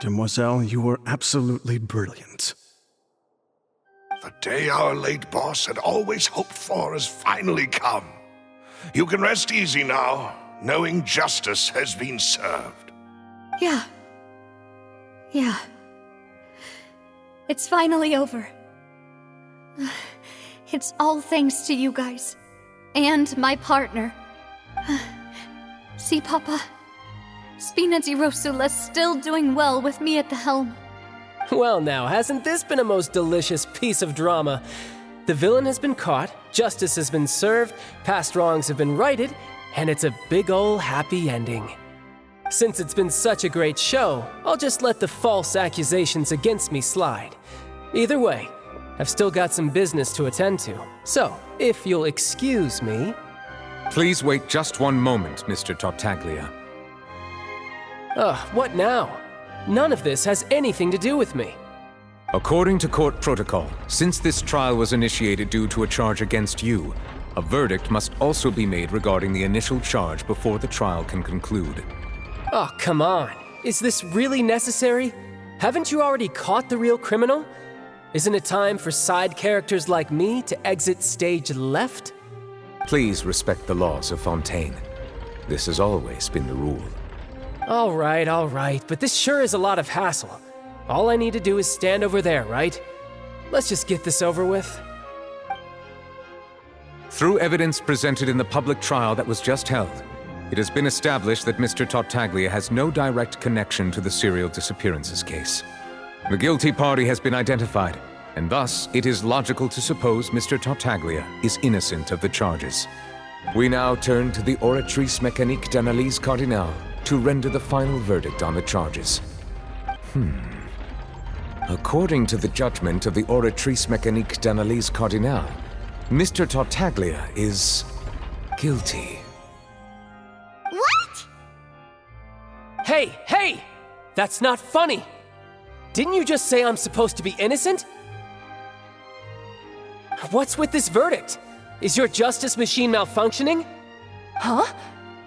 Demoiselle, you were absolutely brilliant. The day our late boss had always hoped for has finally come. You can rest easy now, knowing justice has been served. Yeah. It's finally over. It's all thanks to you guys. And my partner. See, Papa? Spina di Rosula's still doing well with me at the helm. Well now, hasn't this been a most delicious piece of drama? The villain has been caught, justice has been served, past wrongs have been righted, and it's a big ol' happy ending. Since it's been such a great show, I'll just let the false accusations against me slide. Either way, I've still got some business to attend to. So, if you'll excuse me... Please wait just one moment, Mr. Tartaglia. What now? None of this has anything to do with me. According to court protocol, since this trial was initiated due to a charge against you, a verdict must also be made regarding the initial charge before the trial can conclude. Oh, come on. Is this really necessary? Haven't you already caught the real criminal? Isn't it time for side characters like me to exit stage left? Please respect the laws of Fontaine. This has always been the rule. All right, but this sure is a lot of hassle. All I need to do is stand over there, right? Let's just get this over with. Through evidence presented in the public trial that was just held, it has been established that Mr. Tartaglia has no direct connection to the serial disappearances case. The guilty party has been identified, and thus it is logical to suppose Mr. Tartaglia is innocent of the charges. We now turn to the Oratrice Mécanique d'Analyse Cardinale to render the final verdict on the charges. According to the judgment of the Oratrice Mécanique d'Analyse Cardinale, Mr. Tartaglia is guilty. What? Hey! That's not funny! Didn't you just say I'm supposed to be innocent? What's with this verdict? Is your justice machine malfunctioning? Huh?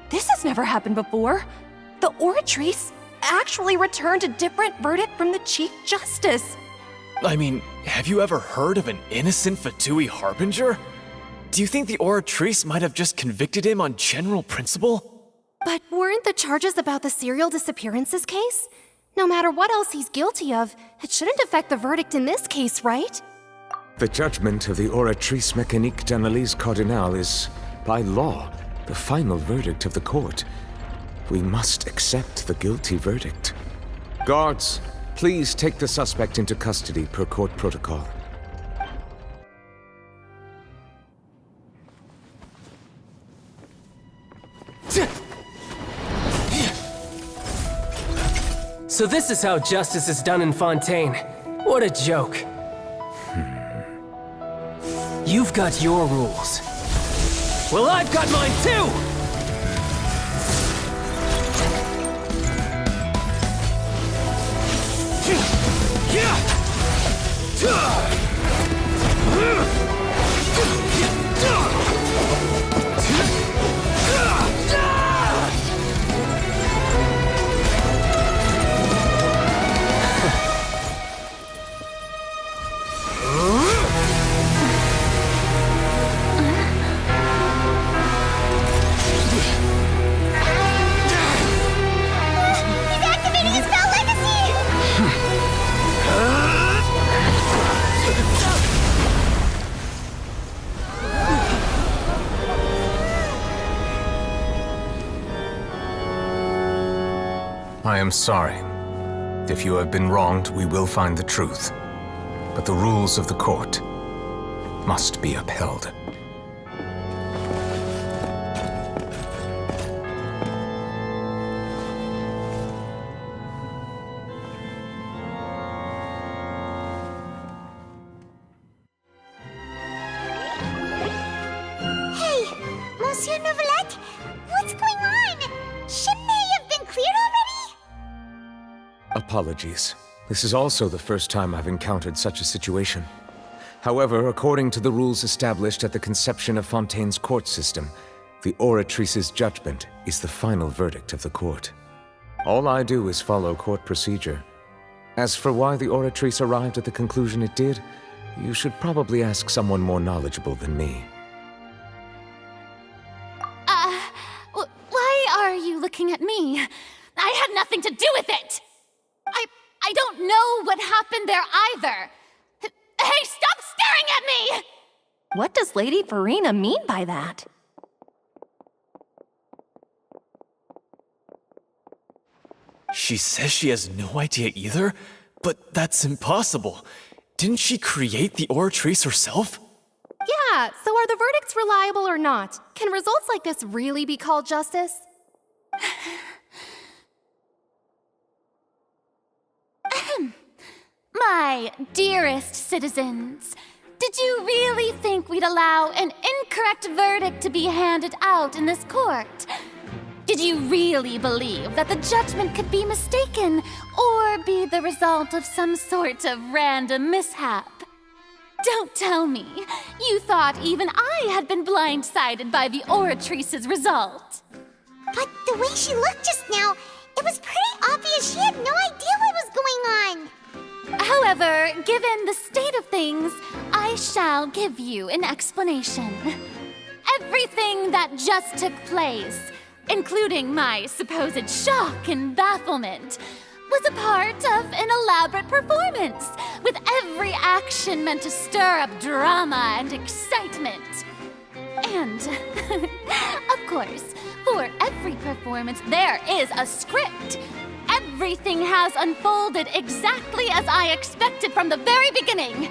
This has never happened before. The Oratrice actually returned a different verdict from the Chief Justice. I mean, have you ever heard of an innocent Fatui Harbinger? Do you think the Oratrice might have just convicted him on general principle? But weren't the charges about the serial disappearances case? No matter what else he's guilty of, it shouldn't affect the verdict in this case, right? The judgment of the Oratrice Mécanique d'Analyse Cardinale is, by law, the final verdict of the court. We must accept the guilty verdict. Guards, please take the suspect into custody per court protocol. So this is how justice is done in Fontaine. What a joke. You've got your rules. Well, I've got mine too! I am sorry. If you have been wronged, we will find the truth. But the rules of the court must be upheld. Hey, Monsieur Novelette, what's going on? Shouldn't they have been cleared already? Apologies. This is also the first time I've encountered such a situation. However, according to the rules established at the conception of Fontaine's court system, the Oratrice's judgment is the final verdict of the court. All I do is follow court procedure, As for why the Oratrice arrived at the conclusion it did, you should probably ask someone more knowledgeable than me. Why are you looking at me? I had nothing to do with it! I don't know what happened there either! Hey, stop staring at me! What does Lady Farina mean by that? She says she has no idea either, but that's impossible. Didn't she create the Oratrice herself? Yeah, so are the verdicts reliable or not? Can results like this really be called justice? My dearest citizens, did you really think we'd allow an incorrect verdict to be handed out in this court? Did you really believe that the judgment could be mistaken or be the result of some sort of random mishap? Don't tell me you thought even I had been blindsided by the Oratrice's result. But the way she looked just now, it was pretty obvious she had no idea what was going on. However, given the state of things, I shall give you an explanation. Everything that just took place, including my supposed shock and bafflement, was a part of an elaborate performance, with every action meant to stir up drama and excitement. And, of course, for every performance, there is a script. Everything has unfolded exactly as I expected from the very beginning.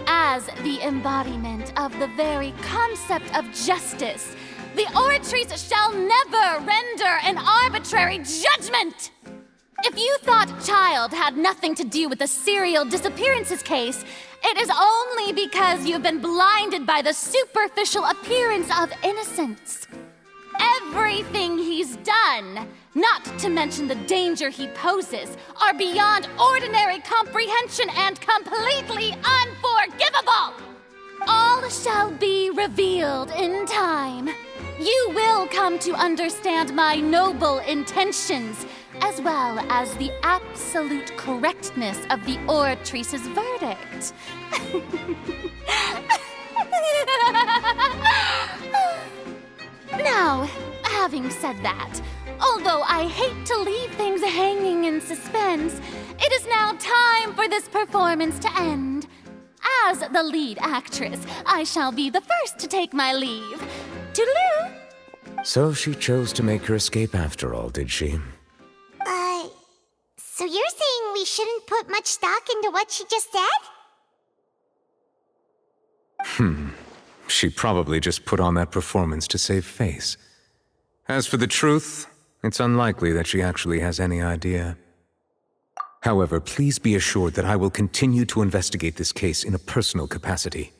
As the embodiment of the very concept of justice, the Oratrice shall never render an arbitrary judgment! If you thought Child had nothing to do with the serial disappearances case, it is only because you've been blinded by the superficial appearance of innocence. Everything he's done, not to mention the danger he poses, are beyond ordinary comprehension and completely unforgivable! All shall be revealed in time. You will come to understand my noble intentions, as well as the absolute correctness of the Oratrice's verdict. Now, having said that, although I hate to leave things hanging in suspense, it is now time for this performance to end. As the lead actress, I shall be the first to take my leave. Toodaloo! So she chose to make her escape after all, did she? So you're saying we shouldn't put much stock into what she just said? She probably just put on that performance to save face. As for the truth, it's unlikely that she actually has any idea. However, please be assured that I will continue to investigate this case in a personal capacity.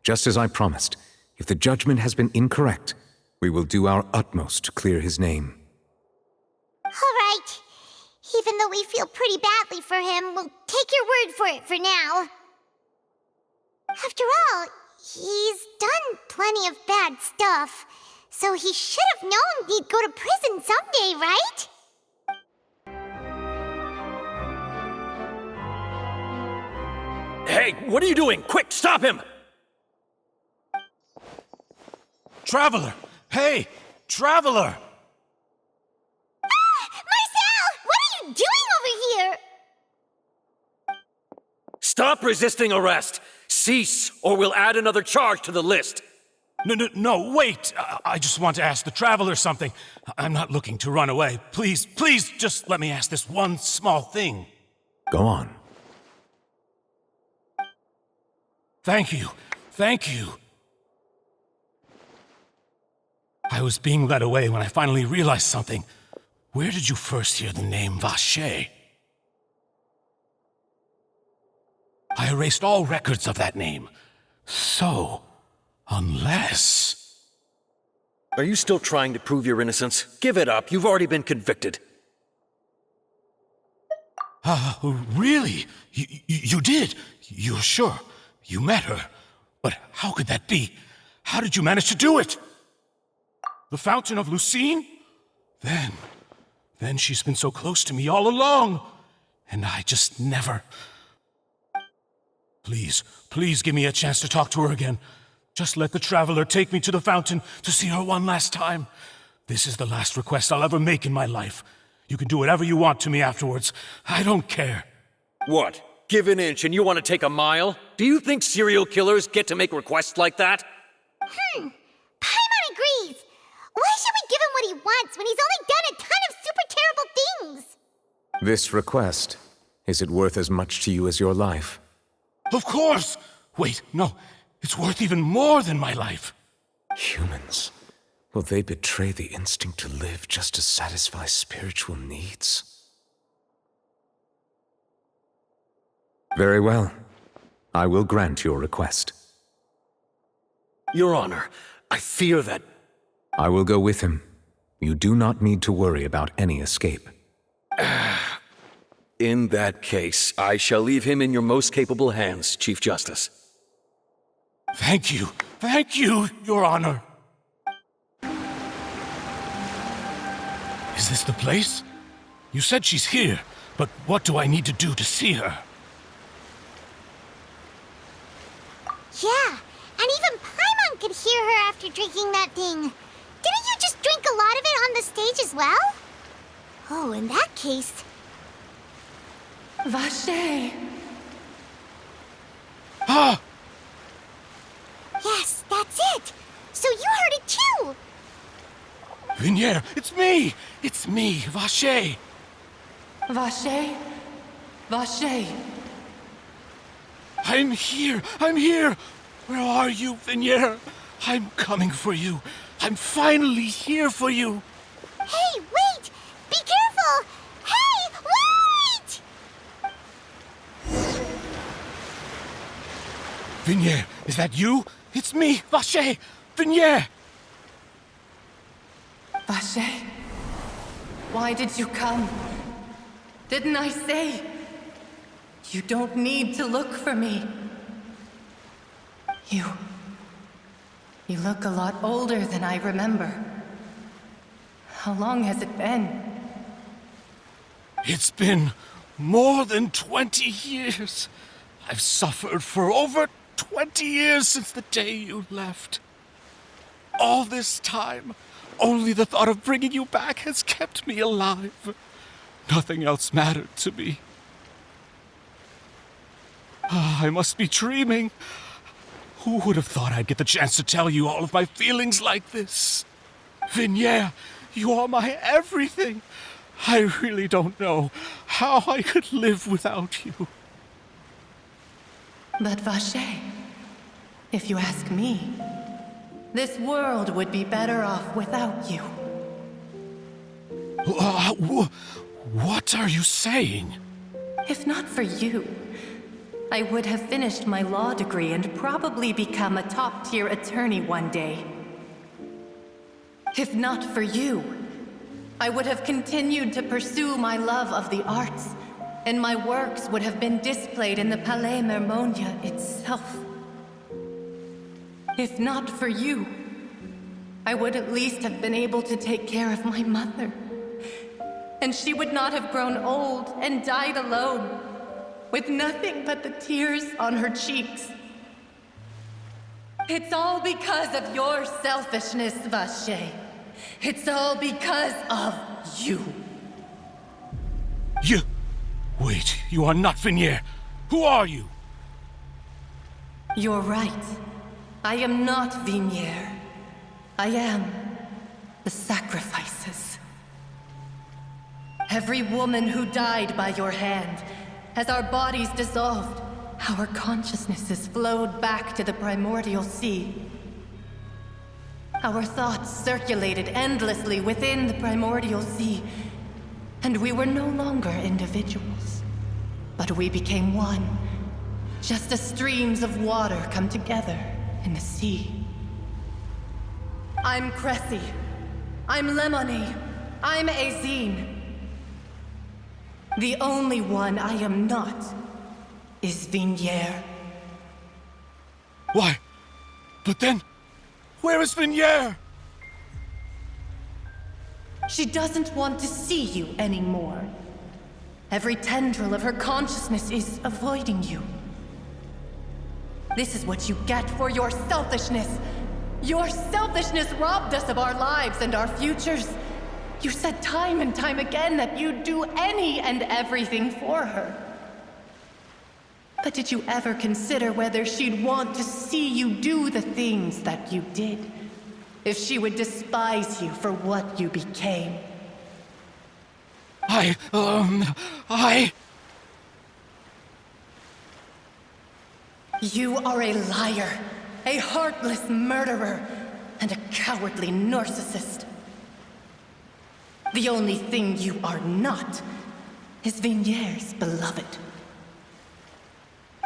Just as I promised, if the judgment has been incorrect, we will do our utmost to clear his name. All right. Even though we feel pretty badly for him, we'll take your word for it for now. After all, he's done plenty of bad stuff, so he should have known he'd go to prison someday, right? Hey, what are you doing? Quick, stop him! Traveler! Hey! Traveler! Marcel! What are you doing over here? Stop resisting arrest! Cease, or we'll add another charge to the list! No, wait! I just want to ask the Traveler something. I'm not looking to run away. Please, just let me ask this one small thing. Go on. Thank you. I was being led away when I finally realized something. Where did you first hear the name Vacher? I erased all records of that name. So, unless... Are you still trying to prove your innocence? Give it up, you've already been convicted. Really? You did? You're sure? You met her? But how could that be? How did you manage to do it? The Fountain of Lucine? Then she's been so close to me all along. and I just never... Please, please give me a chance to talk to her again. Just let the Traveler take me to the fountain to see her one last time. This is the last request I'll ever make in my life. You can do whatever you want to me afterwards. I don't care. What? Give an inch and you want to take a mile? Do you think serial killers get to make requests like that? Paimon agrees. Why should we give him what he wants when he's only done a ton of super terrible things? This request, is it worth as much to you as your life? Of course! Wait, no. It's worth even more than my life. Humans. Will they betray the instinct to live just to satisfy spiritual needs? Very well. I will grant your request. Your Honor, I fear that... I will go with him. You do not need to worry about any escape. In that case, I shall leave him in your most capable hands, Chief Justice. Thank you, Your Honor. Is this the place? You said she's here, but what do I need to do to see her? Yeah, and even Paimon could hear her after drinking that thing. Didn't you just drink a lot of it on the stage as well? Oh, in that case... Vache! Ah! Yes, that's it! So you heard it too! Vignier, it's me! It's me, Vache! Vache? Vache! I'm here! Where are you, Vignier? I'm coming for you. I'm finally here for you. Hey, wait! Be careful! Hey, wait! Vignier, is that you? It's me, Vache! Vignier! Vache? Why did you come? Didn't I say? You don't need to look for me. You look a lot older than I remember. How long has it been? It's been more than 20 years. I've suffered for over 20 years since the day you left. All this time, only the thought of bringing you back has kept me alive. Nothing else mattered to me. I must be dreaming. Who would have thought I'd get the chance to tell you all of my feelings like this? Vignier, you are my everything. I really don't know how I could live without you. But Vache, if you ask me, this world would be better off without you. What are you saying? If not for you, I would have finished my law degree and probably become a top-tier attorney one day. If not for you, I would have continued to pursue my love of the arts, and my works would have been displayed in the Palais Mermonia itself. If not for you, I would at least have been able to take care of my mother. And she would not have grown old and died alone, with nothing but the tears on her cheeks. It's all because of your selfishness, Vache. It's all because of you. You... Wait, you are not Vignier. Who are you? You're right. I am not Vignier. I am the sacrifices. Every woman who died by your hand, as our bodies dissolved, our consciousnesses flowed back to the primordial sea. Our thoughts circulated endlessly within the primordial sea, and we were no longer individuals, but we became one, just as streams of water come together in the sea. I'm Cressy. I'm Lemony. I'm Azine. The only one I am not is Vignier. Why? But then, where is Vignier? She doesn't want to see you anymore. Every tendril of her consciousness is avoiding you. This is what you get for your selfishness. Your selfishness robbed us of our lives and our futures. You said time and time again that you'd do any and everything for her. But did you ever consider whether she'd want to see you do the things that you did? If she would despise you for what you became? You are a liar, a heartless murderer, and a cowardly narcissist. The only thing you are not is Vigniere's beloved.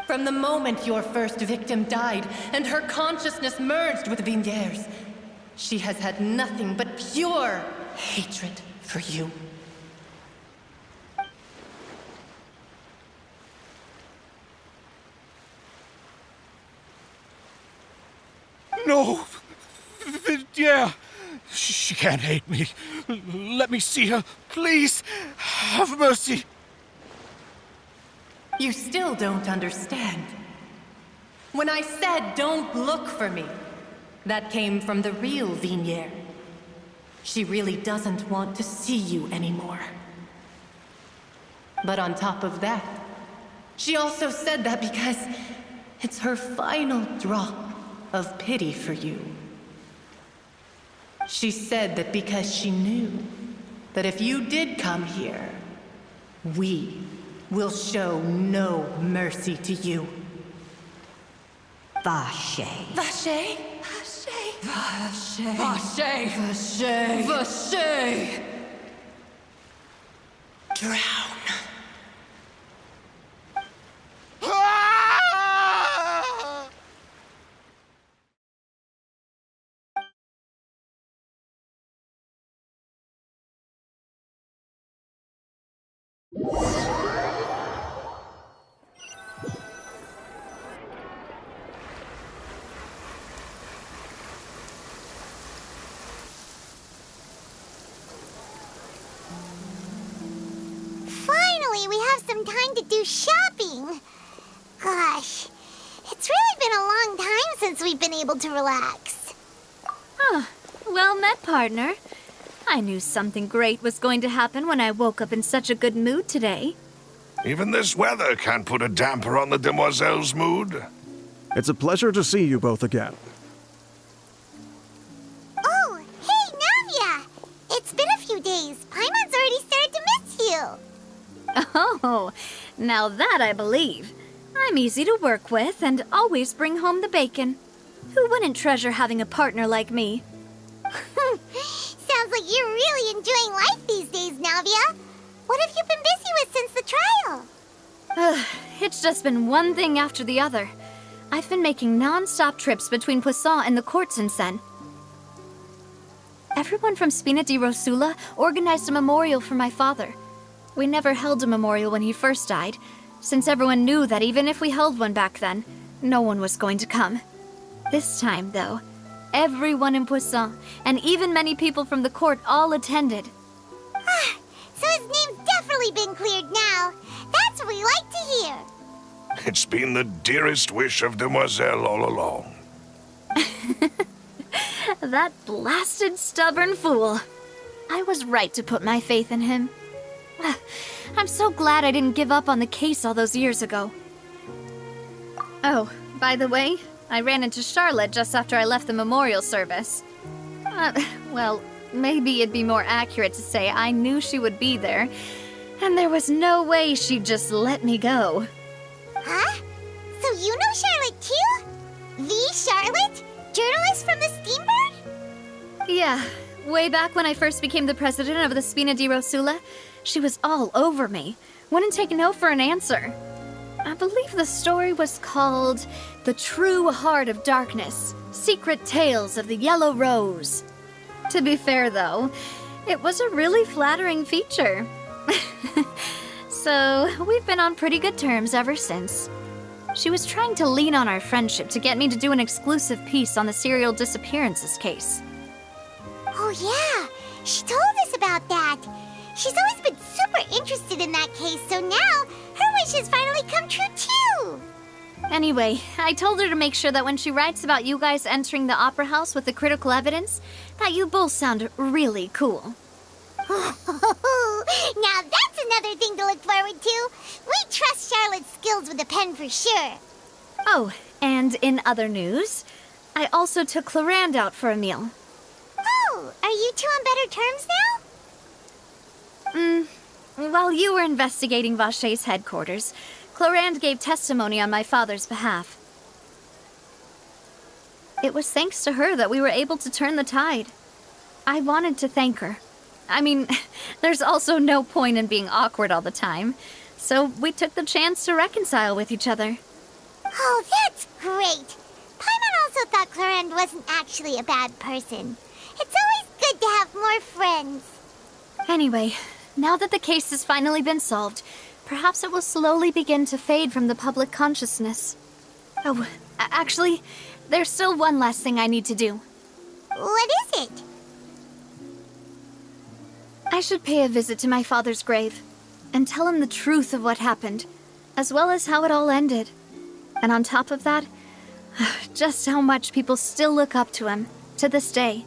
From the moment your first victim died and her consciousness merged with Vigniere's, she has had nothing but pure hatred for you. No! Yeah! She can't hate me. Let me see her, please! Have mercy! You still don't understand. When I said don't look for me, that came from the real Vigniere. She really doesn't want to see you anymore. But on top of that, she also said that because it's her final drop of pity for you. She said that because she knew that if you did come here, we will show no mercy to you. Vache. Vache? Vache? Vache. Vache. Vache. Vache. Drown. Finally, we have some time to do shopping. Gosh, it's really been a long time since we've been able to relax. Well met, partner. I knew something great was going to happen when I woke up in such a good mood today. Even this weather can't put a damper on the demoiselle's mood. It's a pleasure to see you both again. Oh, hey, Navia! It's been a few days. Paimon's already started to miss you. Oh, now that I believe. I'm easy to work with and always bring home the bacon. Who wouldn't treasure having a partner like me? Sounds like you're really enjoying life these days, Navia. What have you been busy with since the trial? It's just been one thing after the other. I've been making non-stop trips between Poisson and the courts in Sen. Everyone from Spina di Rosula organized a memorial for my father. We never held a memorial when he first died, since everyone knew that even if we held one back then, no one was going to come. This time, though, everyone in Poisson, and even many people from the court, all attended. So his name's definitely been cleared now. That's what we like to hear. It's been the dearest wish of Demoiselle all along. That blasted stubborn fool. I was right to put my faith in him. I'm so glad I didn't give up on the case all those years ago. Oh, by the way, I ran into Charlotte just after I left the memorial service. Well, maybe it'd be more accurate to say I knew she would be there, and there was no way she'd just let me go. Huh? So you know Charlotte too? The Charlotte? Journalist from the Steambird? Yeah, way back when I first became the president of the Spina di Rosula, she was all over me. Wouldn't take no for an answer. I believe the story was called The True Heart of Darkness, Secret Tales of the Yellow Rose. To be fair, though, it was a really flattering feature. So, we've been on pretty good terms ever since. She was trying to lean on our friendship to get me to do an exclusive piece on the serial disappearances case. Oh yeah, she told us about that. She's always been super interested in that that case, so now her wish has finally come true too! Anyway, I told her to make sure that when she writes about you guys entering the Opera House with the critical evidence, that you both sound really cool. Now that's another thing to look forward to. We trust Charlotte's skills with a pen for sure. Oh, and in other news, I also took Clarand out for a meal. Oh, are you two on better terms now? While you were investigating Vache's headquarters, Clarand gave testimony on my father's behalf. It was thanks to her that we were able to turn the tide. I wanted to thank her. I mean, there's also no point in being awkward all the time, so we took the chance to reconcile with each other. Oh, that's great! Paimon also thought Clarand wasn't actually a bad person. It's always good to have more friends. Anyway, now that the case has finally been solved, perhaps it will slowly begin to fade from the public consciousness. Oh, actually, there's still one last thing I need to do. What is it? I should pay a visit to my father's grave and tell him the truth of what happened, as well as how it all ended. And on top of that, just how much people still look up to him to this day.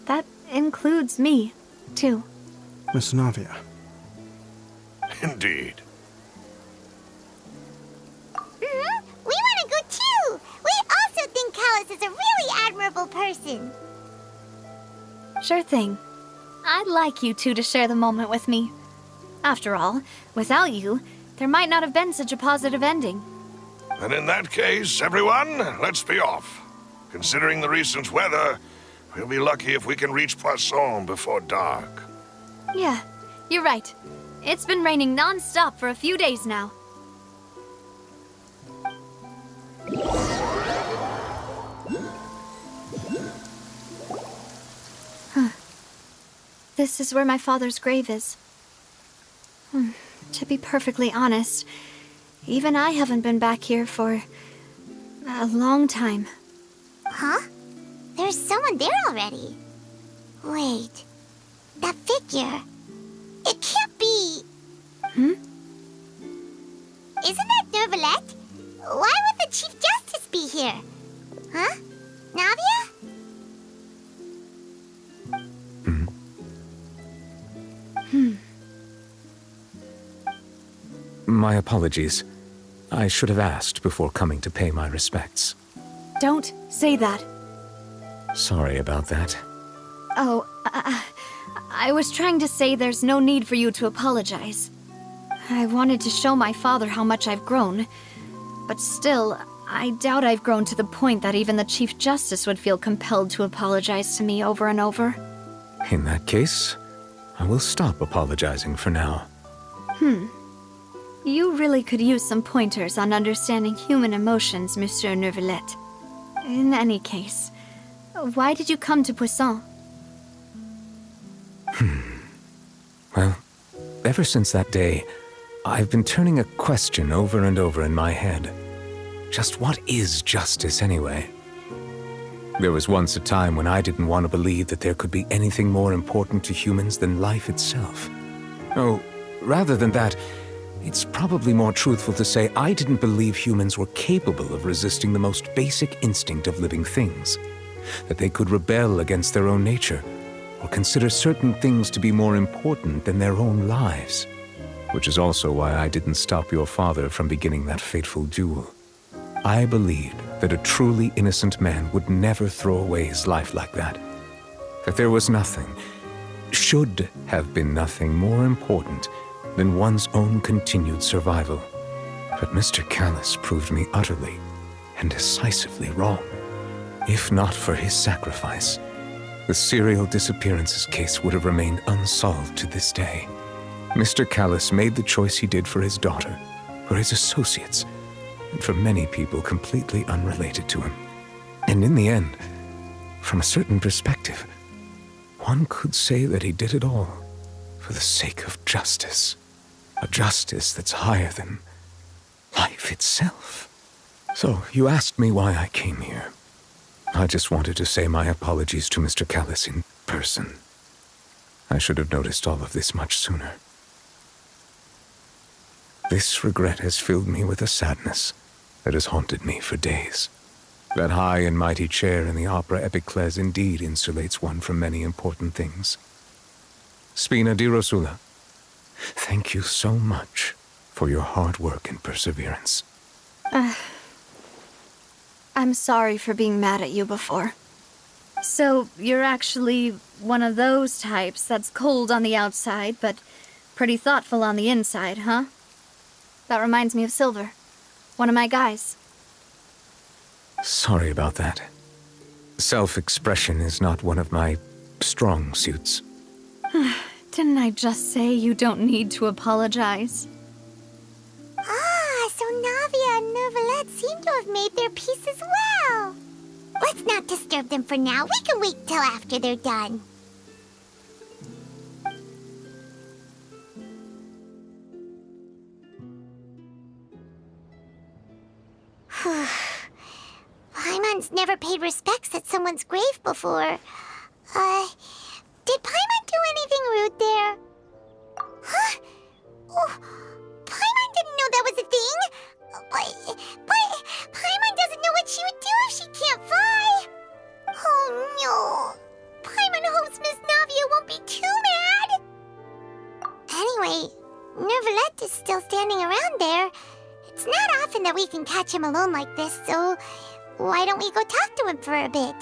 That includes me, too. Miss Navia. Indeed. We want to go too! We also think Callus is a really admirable person. Sure thing. I'd like you two to share the moment with me. After all, without you, there might not have been such a positive ending. And in that case, everyone, let's be off. Considering the recent weather, we'll be lucky if we can reach Poisson before dark. Yeah, you're right. It's been raining non-stop for a few days now. This is where my father's grave is. To be perfectly honest, even I haven't been back here for a long time. Huh? There's someone there already. Wait. That figure. It can't be... Isn't that Nervalette? Why would the Chief Justice be here? Huh? Navia? My apologies. I should have asked before coming to pay my respects. Don't say that. Sorry about that. Oh, I was trying to say there's no need for you to apologize. I wanted to show my father how much I've grown, but still, I doubt I've grown to the point that even the Chief Justice would feel compelled to apologize to me over and over. In that case, I will stop apologizing for now. You really could use some pointers on understanding human emotions, Monsieur Nervalette. In any case, why did you come to Poisson? Well, ever since that day, I've been turning a question over and over in my head. Just what is justice anyway? There was once a time when I didn't want to believe that there could be anything more important to humans than life itself. Oh, rather than that, it's probably more truthful to say I didn't believe humans were capable of resisting the most basic instinct of living things. That they could rebel against their own nature, or consider certain things to be more important than their own lives. Which is also why I didn't stop your father from beginning that fateful duel. I believed that a truly innocent man would never throw away his life like that. That there was nothing, should have been nothing more important than one's own continued survival. But Mr. Callus proved me utterly and decisively wrong. If not for his sacrifice, the serial disappearances case would have remained unsolved to this day. Mr. Callus made the choice he did for his daughter, for his associates, and for many people completely unrelated to him. And in the end, from a certain perspective, one could say that he did it all for the sake of justice. A justice that's higher than life itself. So, you asked me why I came here. I just wanted to say my apologies to Mr. Callus in person. I should have noticed all of this much sooner. This regret has filled me with a sadness that has haunted me for days. That high and mighty chair in the opera epiclese indeed insulates one from many important things. Spina di Rosula, thank you so much for your hard work and perseverance. I'm sorry for being mad at you before. So, you're actually one of those types that's cold on the outside, but pretty thoughtful on the inside, huh? That reminds me of Silver, one of my guys. Sorry about that. Self-expression is not one of my strong suits. Didn't I just say you don't need to apologize? Ah, so Navia and Neuvillette seem to have made their peace as well. Let's not disturb them for now. We can wait till after they're done. Paimon's never paid respects at someone's grave before. Did Paimon do anything rude there? Huh? Oh, Paimon didn't know that was a thing. But Paimon doesn't know what she would do if she can't fly. Oh no. Paimon hopes Miss Navia won't be too mad. Anyway, Neuvillette is still standing around there. It's not often that we can catch him alone like this, so why don't we go talk to him for a bit?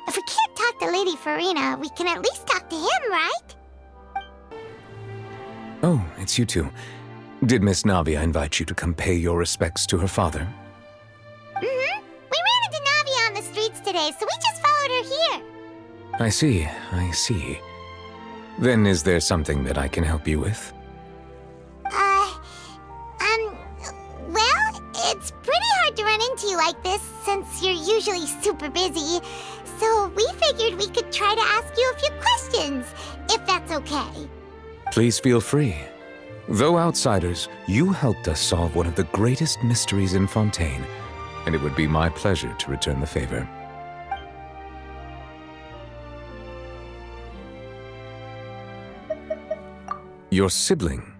If we can't talk to Lady Farina, we can at least talk to him, right? Oh, it's you two. Did Miss Navia invite you to come pay your respects to her father? Mm-hmm. We ran into Navia on the streets today, so we just followed her here. I see. Then is there something that I can help you with? Well, it's pretty hard to run into you like this, since you're usually super busy. So we figured we could try to ask you a few questions, if that's okay. Please feel free. Though outsiders, you helped us solve one of the greatest mysteries in Fontaine, and it would be my pleasure to return the favor. Your sibling,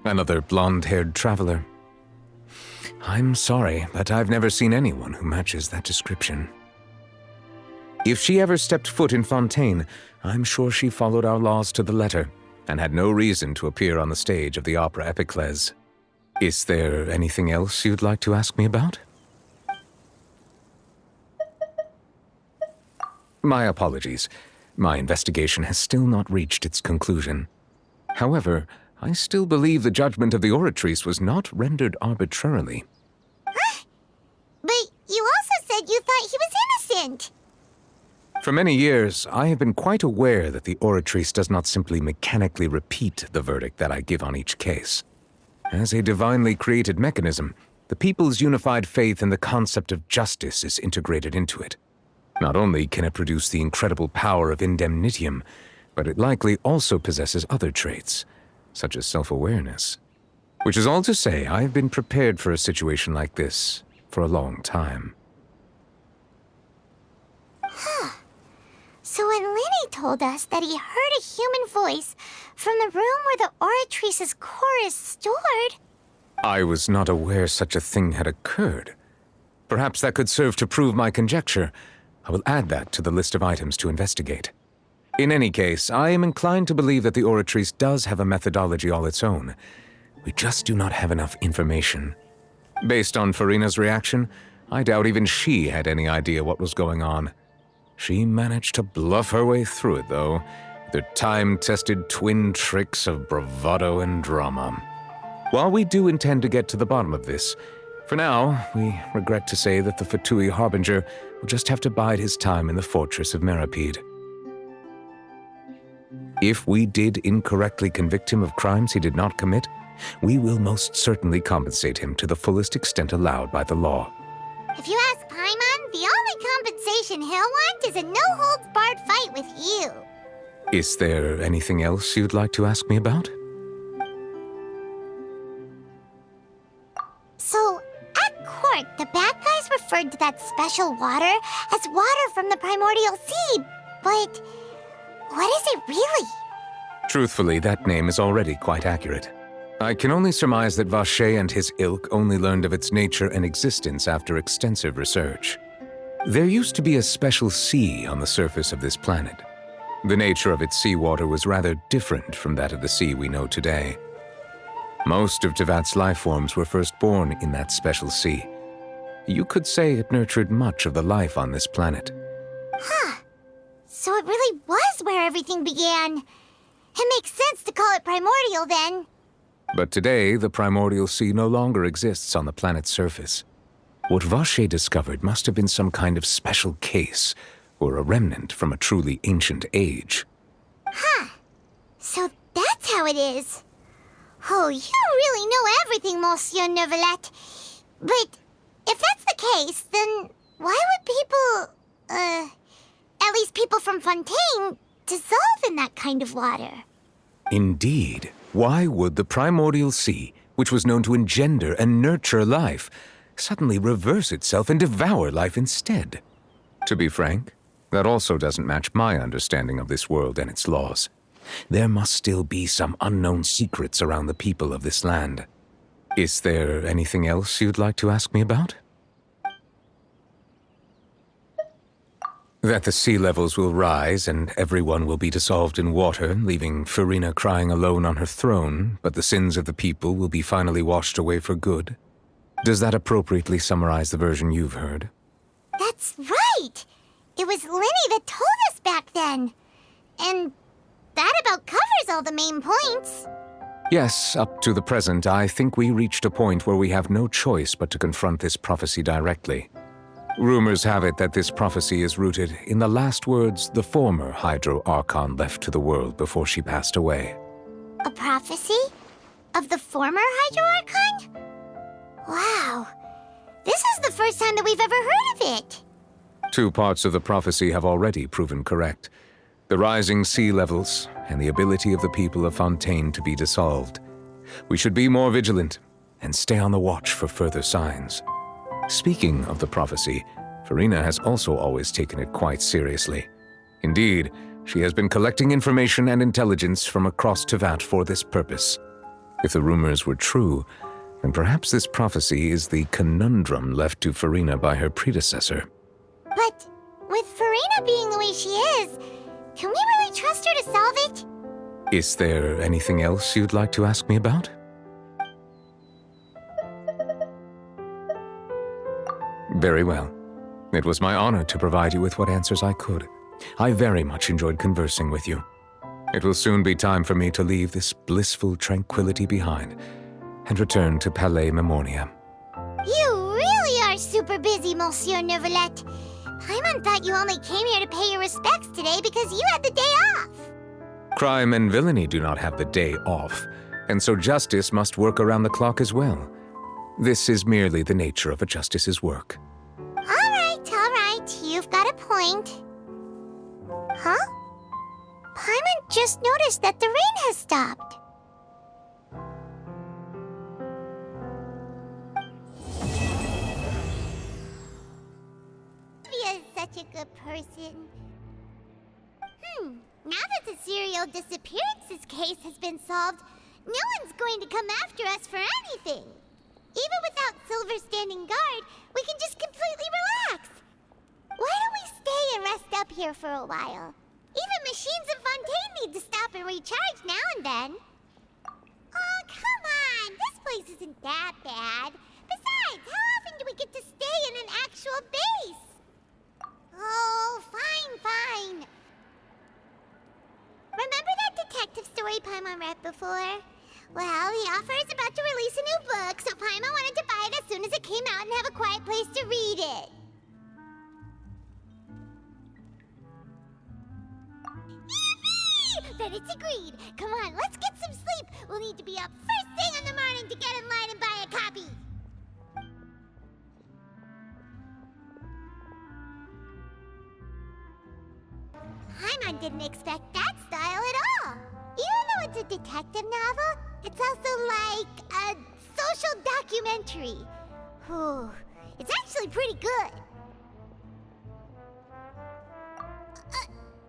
another blonde-haired traveler. I'm sorry, but I've never seen anyone who matches that description. If she ever stepped foot in Fontaine, I'm sure she followed our laws to the letter, and had no reason to appear on the stage of the opera epiclese. Is there anything else you'd like to ask me about? My apologies. My investigation has still not reached its conclusion. However, I still believe the judgment of the Oratrice was not rendered arbitrarily. Huh? But you also said you thought he was innocent. For many years, I have been quite aware that the Oratrice does not simply mechanically repeat the verdict that I give on each case. As a divinely created mechanism, the people's unified faith in the concept of justice is integrated into it. Not only can it produce the incredible power of indemnitium, but it likely also possesses other traits, such as self-awareness. Which is all to say, I have been prepared for a situation like this for a long time. Huh. So when Lenny told us that he heard a human voice from the room where the Oratrice's core is stored... I was not aware such a thing had occurred. Perhaps that could serve to prove my conjecture. I will add that to the list of items to investigate. In any case, I am inclined to believe that the Oratrice does have a methodology all its own. We just do not have enough information. Based on Farina's reaction, I doubt even she had any idea what was going on. She managed to bluff her way through it, though, with her time-tested twin tricks of bravado and drama. While we do intend to get to the bottom of this, for now, we regret to say that the Fatui Harbinger will just have to bide his time in the fortress of Meripede. If we did incorrectly convict him of crimes he did not commit, we will most certainly compensate him to the fullest extent allowed by the law. If you ask Paimon, the only compensation he'll want is a no-holds-barred fight with you. Is there anything else you'd like to ask me about? So, at court, the bad guys referred to that special water as water from the primordial sea, but what is it really? Truthfully, that name is already quite accurate. I can only surmise that Vacher and his ilk only learned of its nature and existence after extensive research. There used to be a special sea on the surface of this planet. The nature of its seawater was rather different from that of the sea we know today. Most of Tevat's life forms were first born in that special sea. You could say it nurtured much of the life on this planet. Huh. So it really was where everything began. It makes sense to call it primordial then. But today, the primordial sea no longer exists on the planet's surface. What Vacher discovered must have been some kind of special case, or a remnant from a truly ancient age. Huh. So that's how it is. Oh, you really know everything, Monsieur Neuvillette. But if that's the case, then why would people, at least people from Fontaine, dissolve in that kind of water? Indeed. Why would the primordial sea, which was known to engender and nurture life, suddenly reverse itself and devour life instead? To be frank, that also doesn't match my understanding of this world and its laws. There must still be some unknown secrets around the people of this land. Is there anything else you'd like to ask me about? That the sea levels will rise and everyone will be dissolved in water, leaving Farina crying alone on her throne, but the sins of the people will be finally washed away for good. Does that appropriately summarize the version you've heard? That's right! It was Linny that told us back then. And that about covers all the main points. Yes, up to the present, I think we reached a point where we have no choice but to confront this prophecy directly. Rumors have it that this prophecy is rooted in the last words the former Hydro Archon left to the world before she passed away. A prophecy? Of the former Hydro Archon? Wow. This is the first time that we've ever heard of it. 2 parts of the prophecy have already proven correct. The rising sea levels and the ability of the people of Fontaine to be dissolved. We should be more vigilant and stay on the watch for further signs. Speaking of the prophecy, Farina has also always taken it quite seriously. Indeed, she has been collecting information and intelligence from across Tevat for this purpose. If the rumors were true, then perhaps this prophecy is the conundrum left to Farina by her predecessor. But with Farina being the way she is, can we really trust her to solve it? Is there anything else you'd like to ask me about? Very well. It was my honor to provide you with what answers I could. I very much enjoyed conversing with you. It will soon be time for me to leave this blissful tranquility behind and return to Palais Memoria. You really are super busy, Monsieur Neuvillette. Paimon thought you only came here to pay your respects today because you had the day off. Crime and villainy do not have the day off, and so justice must work around the clock as well. This is merely the nature of a justice's work. All right. You've got a point. Huh? Paimon just noticed that the rain has stopped. Sylvia is such a good person. Now that the serial disappearances case has been solved, no one's going to come after us for anything. Even without Silver standing guard, we can just completely relax. Why don't we stay and rest up here for a while? Even machines in Fontaine need to stop and recharge now and then. Oh, come on! This place isn't that bad. Besides, how often do we get to stay in an actual base? Oh, fine. Remember that detective story Paimon read before? Well, the author is about to release a new book, so Paimon wanted to buy it as soon as it came out and have a quiet place to read it. Yippee! Then it's agreed. Come on, let's get some sleep. We'll need to be up first thing in the morning to get in line and buy a copy. Paimon didn't expect that style at all. Even though it's a detective novel, it's also like a social documentary. Whew. It's actually pretty good.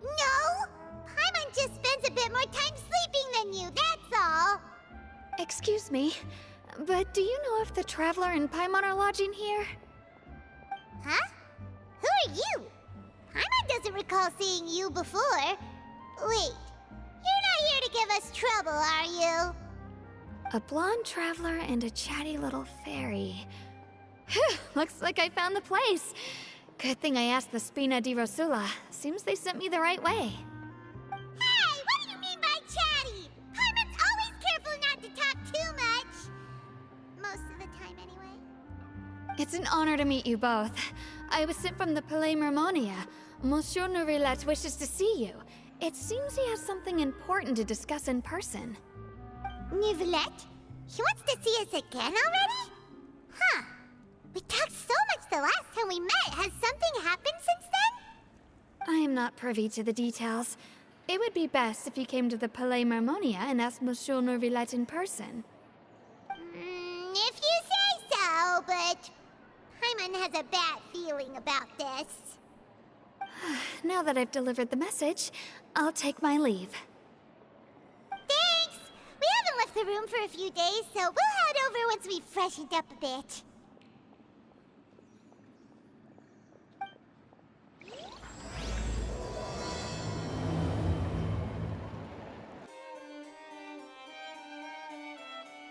No! Paimon just spends a bit more time sleeping than you, that's all. Excuse me, but do you know if the Traveler and Paimon are lodging here? Huh? Who are you? Paimon doesn't recall seeing you before. Wait, you're not here to give us trouble, are you? A blonde traveler and a chatty little fairy. Phew, looks like I found the place. Good thing I asked the Spina di Rosula. Seems they sent me the right way. Hey, what do you mean by chatty? Paimon's always careful not to talk too much. Most of the time, anyway. It's an honor to meet you both. I was sent from the Palais Mermonia. Monsieur Nourilette wishes to see you. It seems he has something important to discuss in person. Nourilette? He wants to see us again already? Huh. We talked so much the last time we met. Has something happened since then? I am not privy to the details. It would be best if you came to the Palais Mermonia and asked Monsieur Nourilette in person. If you say so, but Paimon has a bad feeling about this. Now that I've delivered the message, I'll take my leave. Thanks! We haven't left the room for a few days, so we'll head over once we've freshened up a bit.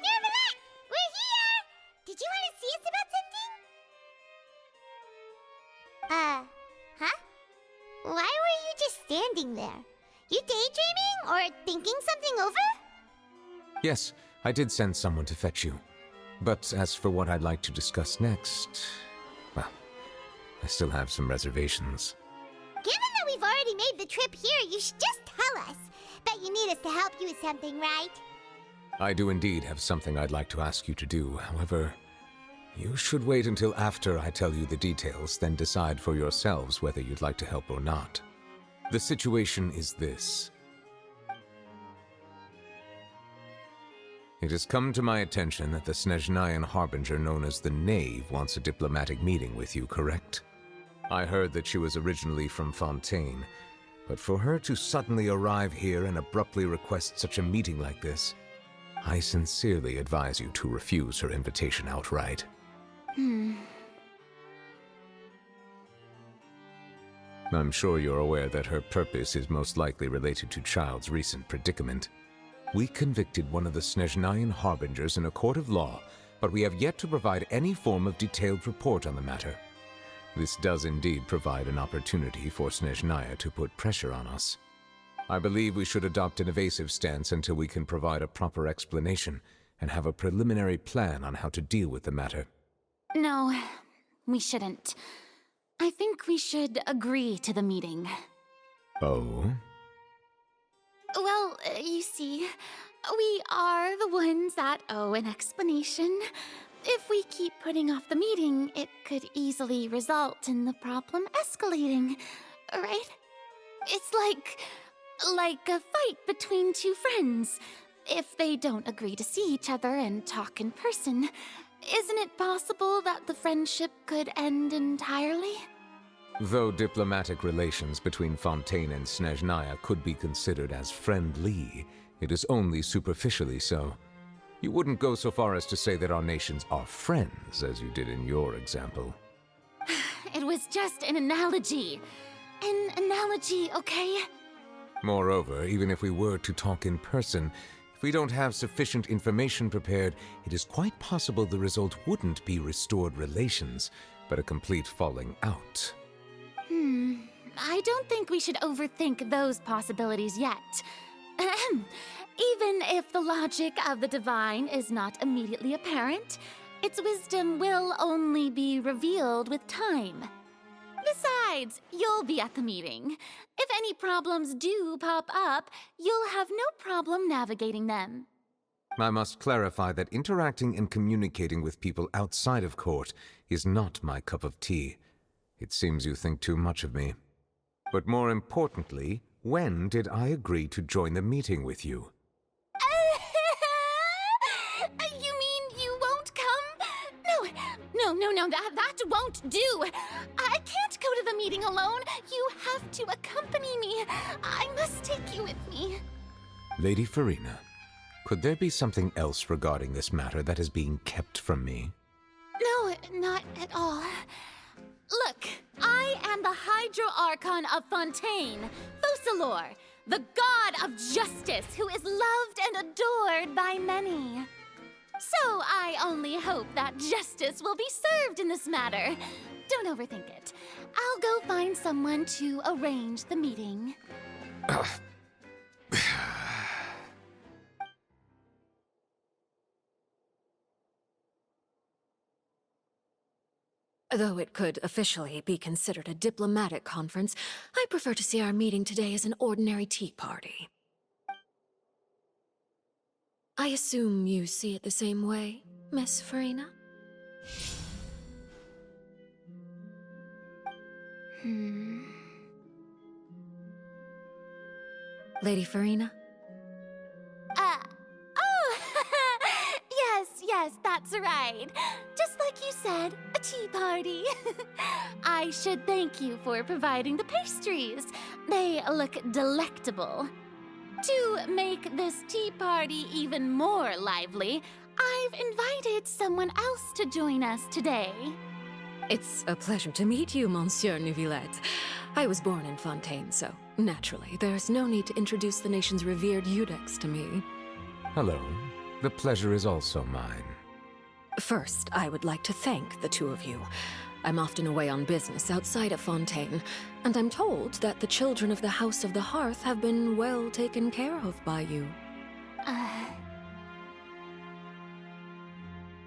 Nourilette! We're here! Did you want to see us about something? Huh? Why were you just standing there? You daydreaming or thinking something over? Yes, I did send someone to fetch you. But as for what I'd like to discuss next, well, I still have some reservations. Given that we've already made the trip here, you should just tell us. Bet you need us to help you with something, right? I do indeed have something I'd like to ask you to do. However, you should wait until after I tell you the details, then decide for yourselves whether you'd like to help or not. The situation is this. It has come to my attention that the Snezhnayan Harbinger known as the Knave wants a diplomatic meeting with you, correct? I heard that she was originally from Fontaine, but for her to suddenly arrive here and abruptly request such a meeting like this, I sincerely advise you to refuse her invitation outright. I'm sure you're aware that her purpose is most likely related to Child's recent predicament. We convicted one of the Snezhnayan Harbingers in a court of law, but we have yet to provide any form of detailed report on the matter. This does indeed provide an opportunity for Snezhnaya to put pressure on us. I believe we should adopt an evasive stance until we can provide a proper explanation and have a preliminary plan on how to deal with the matter. No, we shouldn't. I think we should agree to the meeting. Oh? Well, you see, we are the ones that owe an explanation. If we keep putting off the meeting, it could easily result in the problem escalating, right? It's like a fight between two friends. If they don't agree to see each other and talk in person, isn't it possible that the friendship could end entirely? Though diplomatic relations between Fontaine and Snezhnaya could be considered as friendly, it is only superficially so. You wouldn't go so far as to say that our nations are friends, as you did in your example. It was just an analogy. An analogy, okay? Moreover, even if we were to talk in person, if we don't have sufficient information prepared, it is quite possible the result wouldn't be restored relations, but a complete falling out. I don't think we should overthink those possibilities yet. Ahem. Even if the logic of the divine is not immediately apparent, its wisdom will only be revealed with time. Besides, you'll be at the meeting. If any problems do pop up, you'll have no problem navigating them. I must clarify that interacting and communicating with people outside of court is not my cup of tea. It seems you think too much of me. But more importantly, when did I agree to join the meeting with you? You mean you won't come? No, that won't do. I can't go to the meeting alone. You have to accompany me. I must take you with me. Lady Farina, Could there be something else regarding this matter that is being kept from me? No, not at all. Look, I am the Hydro Archon of Fontaine, Focalor, the god of justice who is loved and adored by many. So I only hope that justice will be served in this matter. Don't overthink it. I'll go find someone to arrange the meeting. Though it could officially be considered a diplomatic conference, I prefer to see our meeting today as an ordinary tea party. I assume you see it the same way, Miss Farina? Lady Farina? Yes, that's right. Just like you said, a tea party. I should thank you for providing the pastries. They look delectable. To make this tea party even more lively, I've invited someone else to join us today. It's a pleasure to meet you, Monsieur Neuvillette. I was born in Fontaine, so naturally, there's no need to introduce the nation's revered Eudex to me. Hello. The pleasure is also mine. First, I would like to thank the two of you. I'm often away on business outside of Fontaine, and I'm told that the children of the House of the Hearth have been well taken care of by you.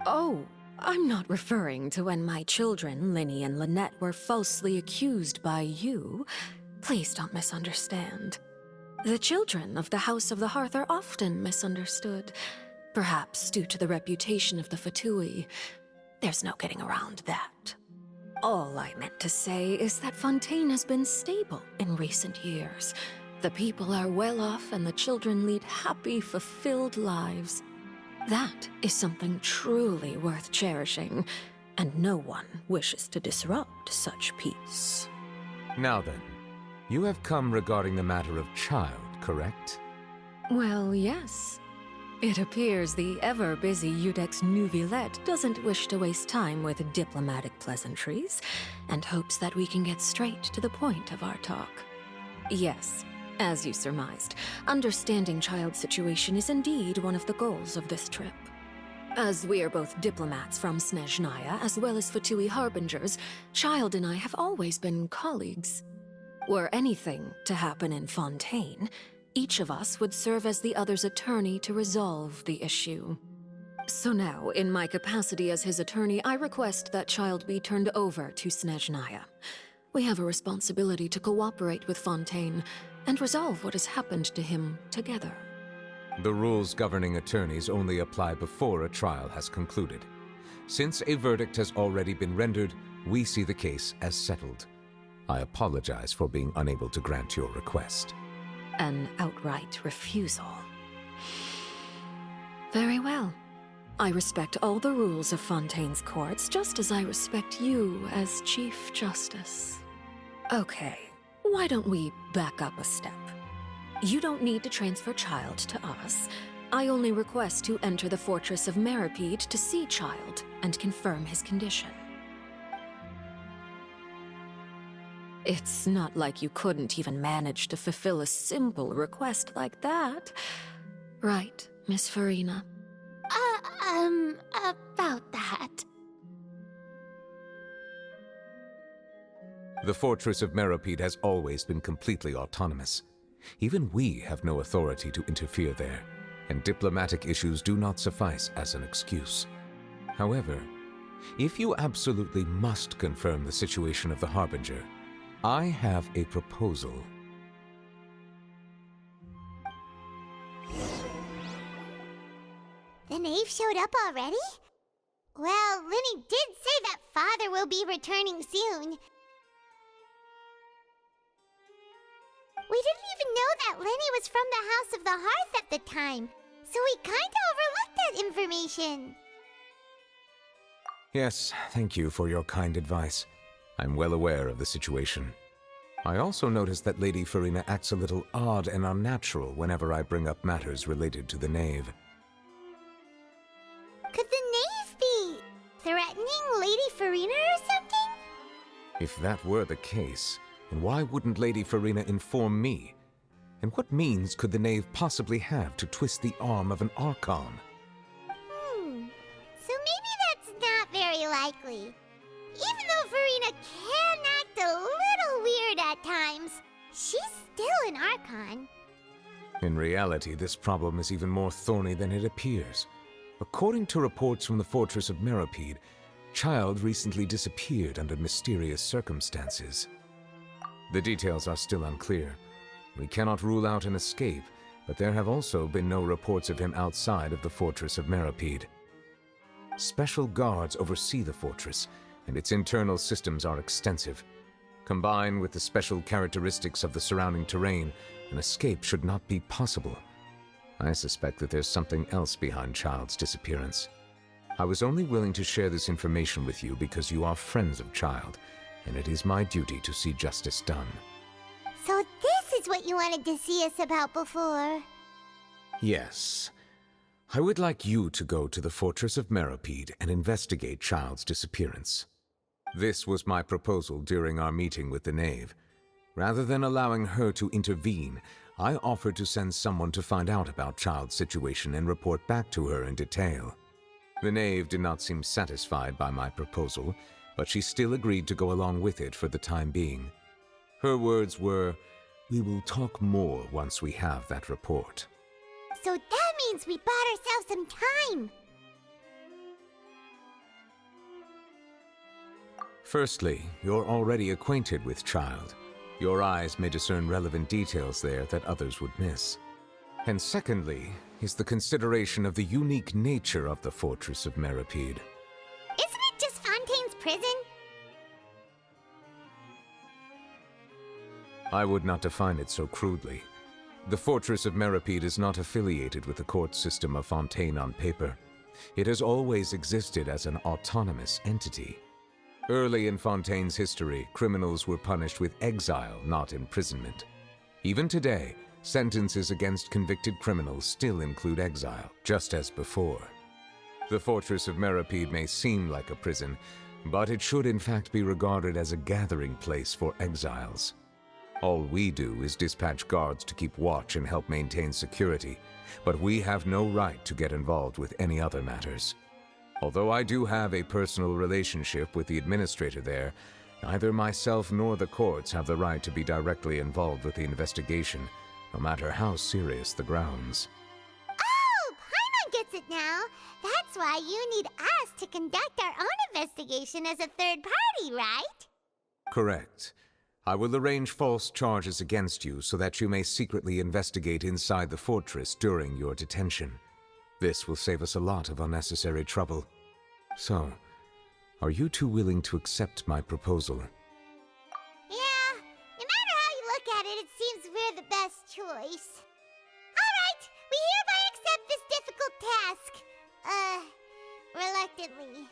Oh, I'm not referring to when my children, Linny and Lynette, were falsely accused by you. Please don't misunderstand. The children of the House of the Hearth are often misunderstood, perhaps due to the reputation of the Fatui. There's no getting around that. All I meant to say is that Fontaine has been stable in recent years. The people are well off and the children lead happy, fulfilled lives. That is something truly worth cherishing, and no one wishes to disrupt such peace. Now then, you have come regarding the matter of child, correct? Well, yes. It appears the ever-busy Eudex Neuvillette doesn't wish to waste time with diplomatic pleasantries, and hopes that we can get straight to the point of our talk. Yes, as you surmised, understanding child's situation is indeed one of the goals of this trip. As we are both diplomats from Snezhnaya as well as Fatui harbingers, Child and I have always been colleagues. Were anything to happen in Fontaine, each of us would serve as the other's attorney to resolve the issue. So now, in my capacity as his attorney, I request that Child be turned over to Snezhnaya. We have a responsibility to cooperate with Fontaine and resolve what has happened to him together. The rules governing attorneys only apply before a trial has concluded. Since a verdict has already been rendered, we see the case as settled. I apologize for being unable to grant your request. An outright refusal. Very well. I respect all the rules of Fontaine's courts, just as I respect you as Chief Justice. Okay, why don't we back up a step? You don't need to transfer Child to us. I only request to enter the fortress of Meripede to see Child and confirm his condition. It's not like you couldn't even manage to fulfill a simple request like that. Right, Miss Farina? About that. The fortress of Meripede has always been completely autonomous. Even we have no authority to interfere there, and diplomatic issues do not suffice as an excuse. However, if you absolutely must confirm the situation of the Harbinger, I have a proposal. The knave showed up already? Well, Linny did say that Father will be returning soon. We didn't even know that Linny was from the House of the Hearth at the time, so we kinda overlooked that information. Yes, thank you for your kind advice. I'm well aware of the situation. I also notice that Lady Farina acts a little odd and unnatural whenever I bring up matters related to the knave. Could the knave be threatening Lady Farina or something? If that were the case, then why wouldn't Lady Farina inform me? And what means could the knave possibly have to twist the arm of an Archon? So maybe that's not very likely. Even though Farina can act a little weird at times, she's still an Archon. In reality, this problem is even more thorny than it appears. According to reports from the fortress of Meropide, Child recently disappeared under mysterious circumstances. The details are still unclear. We cannot rule out an escape, but there have also been no reports of him outside of the fortress of Meropide. Special guards oversee the fortress, and its internal systems are extensive. Combined with the special characteristics of the surrounding terrain, an escape should not be possible. I suspect that there's something else behind Child's disappearance. I was only willing to share this information with you because you are friends of Child, and it is my duty to see justice done. So this is what you wanted to see us about before. Yes. I would like you to go to the fortress of Meropide and investigate Child's disappearance. This was my proposal during our meeting with the knave. Rather than allowing her to intervene, I offered to send someone to find out about Child's situation and report back to her in detail. The knave did not seem satisfied by my proposal, but she still agreed to go along with it for the time being. Her words were, "We will talk more once we have that report." So that means we bought ourselves some time. Firstly, you're already acquainted with Child. Your eyes may discern relevant details there that others would miss. And secondly, is the consideration of the unique nature of the fortress of Meropide. Isn't it just Fontaine's prison? I would not define it so crudely. The fortress of Meropide is not affiliated with the court system of Fontaine on paper. It has always existed as an autonomous entity. Early in Fontaine's history, criminals were punished with exile, not imprisonment. Even today, sentences against convicted criminals still include exile, just as before. The fortress of Meropide may seem like a prison, but it should in fact be regarded as a gathering place for exiles. All we do is dispatch guards to keep watch and help maintain security, but we have no right to get involved with any other matters. Although I do have a personal relationship with the administrator there, neither myself nor the courts have the right to be directly involved with the investigation, no matter how serious the grounds. Oh, Paimon gets it now. That's why you need us to conduct our own investigation as a third party, right? Correct. I will arrange false charges against you so that you may secretly investigate inside the fortress during your detention. This will save us a lot of unnecessary trouble. So, are you two willing to accept my proposal? Yeah, no matter how you look at it, it seems we're the best choice. Alright, we hereby accept this difficult task. Reluctantly.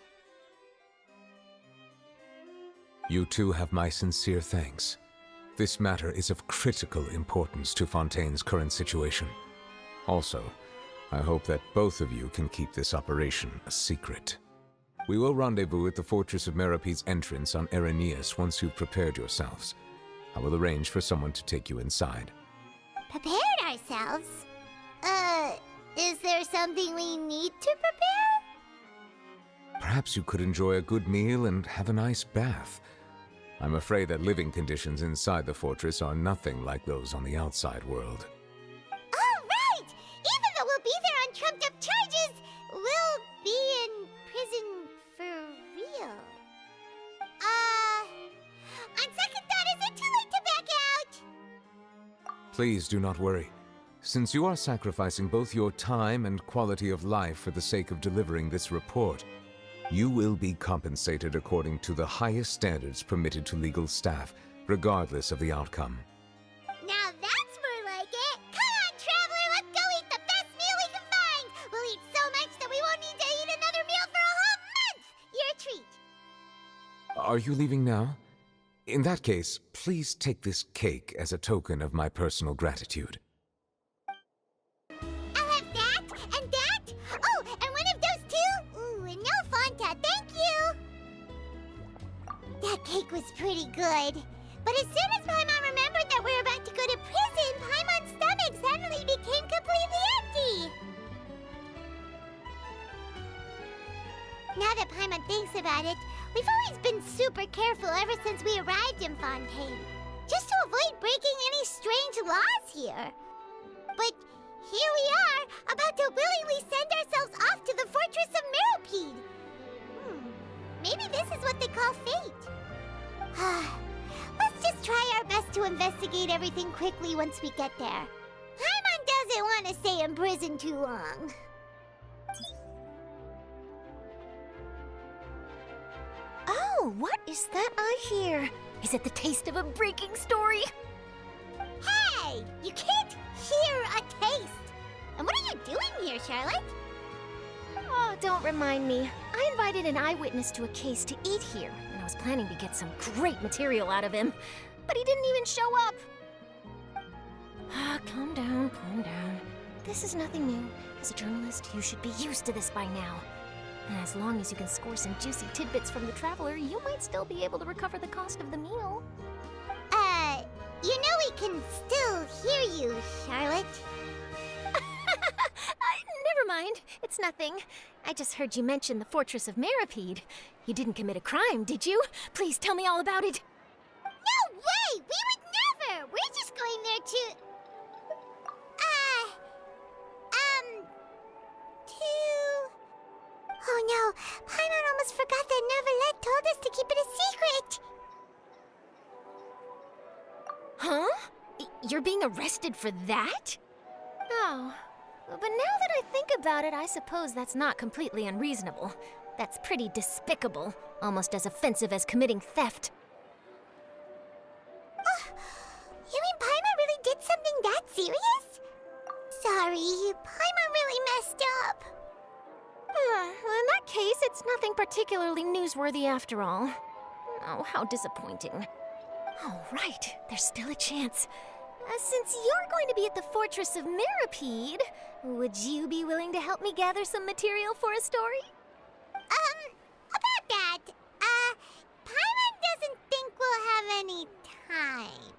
You two have my sincere thanks. This matter is of critical importance to Fontaine's current situation. Also, I hope that both of you can keep this operation a secret. We will rendezvous at the Fortress of Meropide's entrance on Erinius once you've prepared yourselves. I will arrange for someone to take you inside. Prepared ourselves? Is there something we need to prepare? Perhaps you could enjoy a good meal and have a nice bath. I'm afraid that living conditions inside the fortress are nothing like those on the outside world. Oh, right! Even though we'll be there on trumped-up charges, we'll be in prison for real. On second thought, is it too late to back out? Please do not worry. Since you are sacrificing both your time and quality of life for the sake of delivering this report, you will be compensated according to the highest standards permitted to legal staff, regardless of the outcome. Now that's more like it! Come on, traveler, let's go eat the best meal we can find! We'll eat so much that we won't need to eat another meal for a whole month! You're a treat! Are you leaving now? In that case, please take this cake as a token of my personal gratitude. I'll have that, and that! Oh, and one of those two good. But as soon as Paimon remembered that we were about to go to prison, Paimon's stomach suddenly became completely empty. Now that Paimon thinks about it, we've always been super careful ever since we arrived in Fontaine, just to avoid breaking any strange laws here. But here we are, about to willingly send ourselves off to the Fortress of Meropide. Maybe this is what they call fate. Let's just try our best to investigate everything quickly once we get there. Paimon doesn't want to stay in prison too long. Oh, what is that I hear? Is it the taste of a breaking story? Hey! You can't hear a taste! And what are you doing here, Charlotte? Oh, don't remind me. I invited an eyewitness to a case to eat here, and I was planning to get some great material out of him. But he didn't even show up. Calm down, calm down. This is nothing new. As a journalist, you should be used to this by now. And as long as you can score some juicy tidbits from the Traveler, you might still be able to recover the cost of the meal. You know we can still hear you, Charlotte. Never mind. It's nothing. I just heard you mention the Fortress of Meropide. You didn't commit a crime, did you? Please tell me all about it. No way! We would never! We're just going there to... Oh no, Paimon almost forgot that Neuvillette told us to keep it a secret! Huh? You're being arrested for that? Oh, but now that I think about it, I suppose that's not completely unreasonable. That's pretty despicable, almost as offensive as committing theft. You mean Paimon really did something that serious? Sorry, Paimon really messed up. In that case, it's nothing particularly newsworthy after all. Oh, how disappointing. Oh, right, there's still a chance. Since you're going to be at the Fortress of Meropide, would you be willing to help me gather some material for a story? About that, Paimon doesn't think we'll have any time.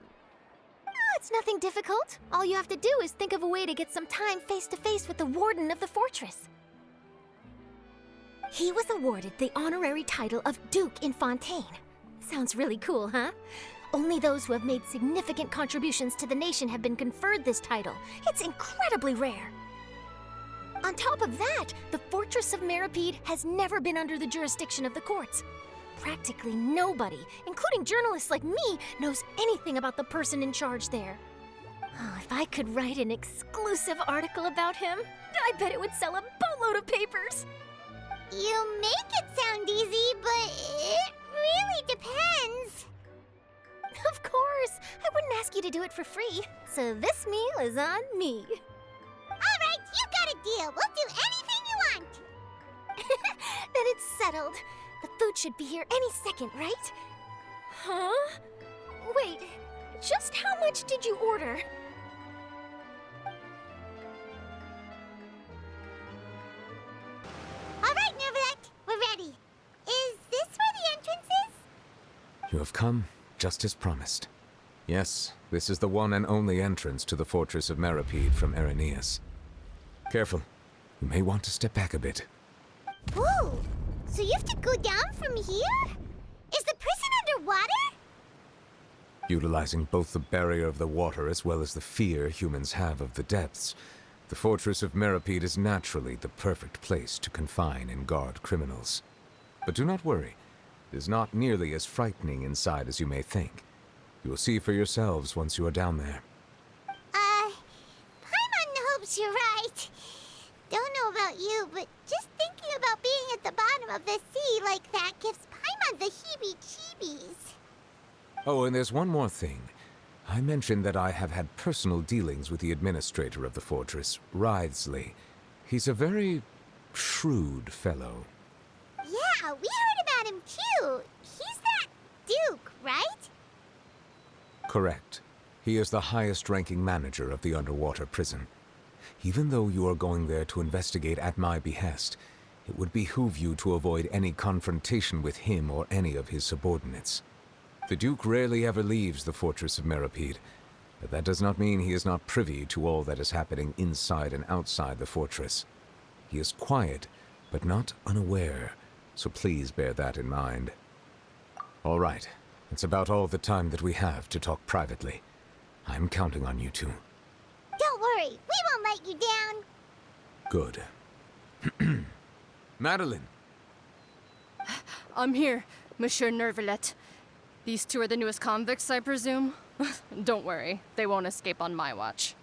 Oh, it's nothing difficult. All you have to do is think of a way to get some time face-to-face with the Warden of the Fortress. He was awarded the honorary title of Duke in Fontaine. Sounds really cool, huh? Only those who have made significant contributions to the nation have been conferred this title. It's incredibly rare. On top of that, the Fortress of Meropide has never been under the jurisdiction of the courts. Practically nobody, including journalists like me, knows anything about the person in charge there. Oh, if I could write an exclusive article about him, I bet it would sell a boatload of papers. You make it sound easy, but it really depends. Of course, I wouldn't ask you to do it for free, so this meal is on me. All right, you got a deal. We'll do anything you want. Then it's settled. The food should be here any second, right? Huh? Wait, just how much did you order? All right, Neuvillette, we're ready. Is this where the entrance is? You have come just as promised. Yes, this is the one and only entrance to the Fortress of Meropide from Irenaeus. Careful. You may want to step back a bit. Whoa! So you have to go down from here? Is the prison underwater? Utilizing both the barrier of the water as well as the fear humans have of the depths, the Fortress of Meropide is naturally the perfect place to confine and guard criminals. But do not worry. It is not nearly as frightening inside as you may think. You will see for yourselves once you are down there. Paimon hopes you're right. Don't know about you, but just thinking about being at the bottom of the sea like that gives Paimon the heebie-jeebies. Oh, and there's one more thing. I mentioned that I have had personal dealings with the administrator of the fortress, Writhsley. He's a very shrewd fellow. Yeah, we heard about him too. He's that Duke, right? Correct. He is the highest-ranking manager of the underwater prison. Even though you are going there to investigate at my behest, it would behoove you to avoid any confrontation with him or any of his subordinates. The Duke rarely ever leaves the fortress of Meripede, but that does not mean he is not privy to all that is happening inside and outside the fortress. He is quiet, but not unaware, so please bear that in mind. All right, it's about all the time that we have to talk privately. I'm counting on you two. Don't worry, we won't let you down. Good. Madeline! I'm here, Monsieur Nervalet. These two are the newest convicts, I presume? Don't worry, they won't escape on my watch.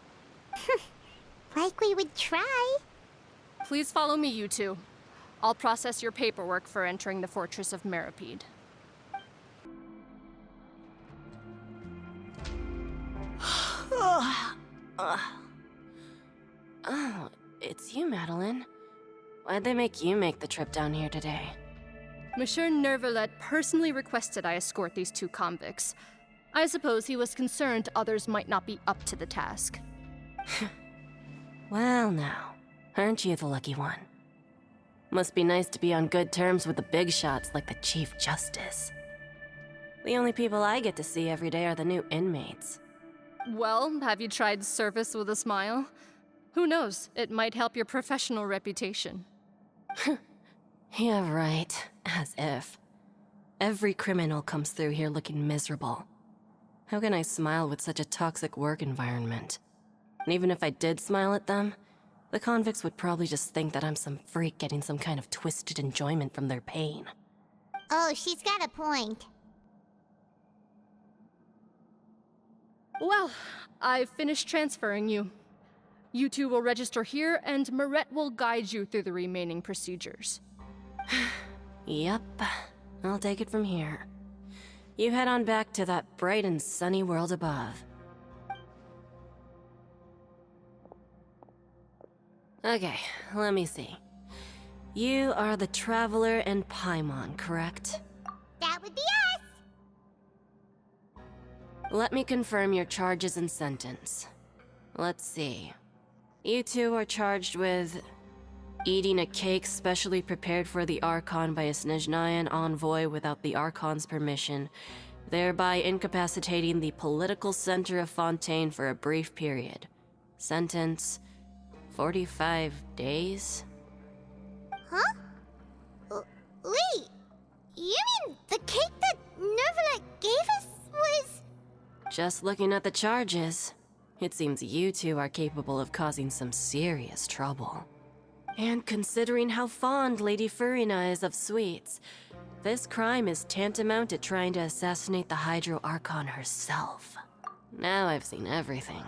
Like we would try. Please follow me, you two. I'll process your paperwork for entering the Fortress of Meripede. Oh, it's you, Madeline. Why'd they make you make the trip down here today? Monsieur Nervalet personally requested I escort these two convicts. I suppose he was concerned others might not be up to the task. Well now, aren't you the lucky one? Must be nice to be on good terms with the big shots like the Chief Justice. The only people I get to see every day are the new inmates. Well, have you tried service with a smile? Who knows, it might help your professional reputation. Yeah, right. As if. Every criminal comes through here looking miserable. How can I smile with such a toxic work environment? And even if I did smile at them, the convicts would probably just think that I'm some freak getting some kind of twisted enjoyment from their pain. Oh, she's got a point. Well, I've finished transferring you. You two will register here, and Marette will guide you through the remaining procedures. Yep, I'll take it from here. You head on back to that bright and sunny world above. Okay, let me see. You are the Traveler and Paimon, correct? That would be us! Let me confirm your charges and sentence. Let's see. You two are charged with eating a cake specially prepared for the Archon by a Snezhnayan envoy without the Archon's permission, thereby incapacitating the political center of Fontaine for a brief period. Sentence: 45 days? Huh? Wait, you mean the cake that Nervalet gave us was... Just looking at the charges, it seems you two are capable of causing some serious trouble. And considering how fond Lady Furina is of sweets, this crime is tantamount to trying to assassinate the Hydro Archon herself. Now I've seen everything.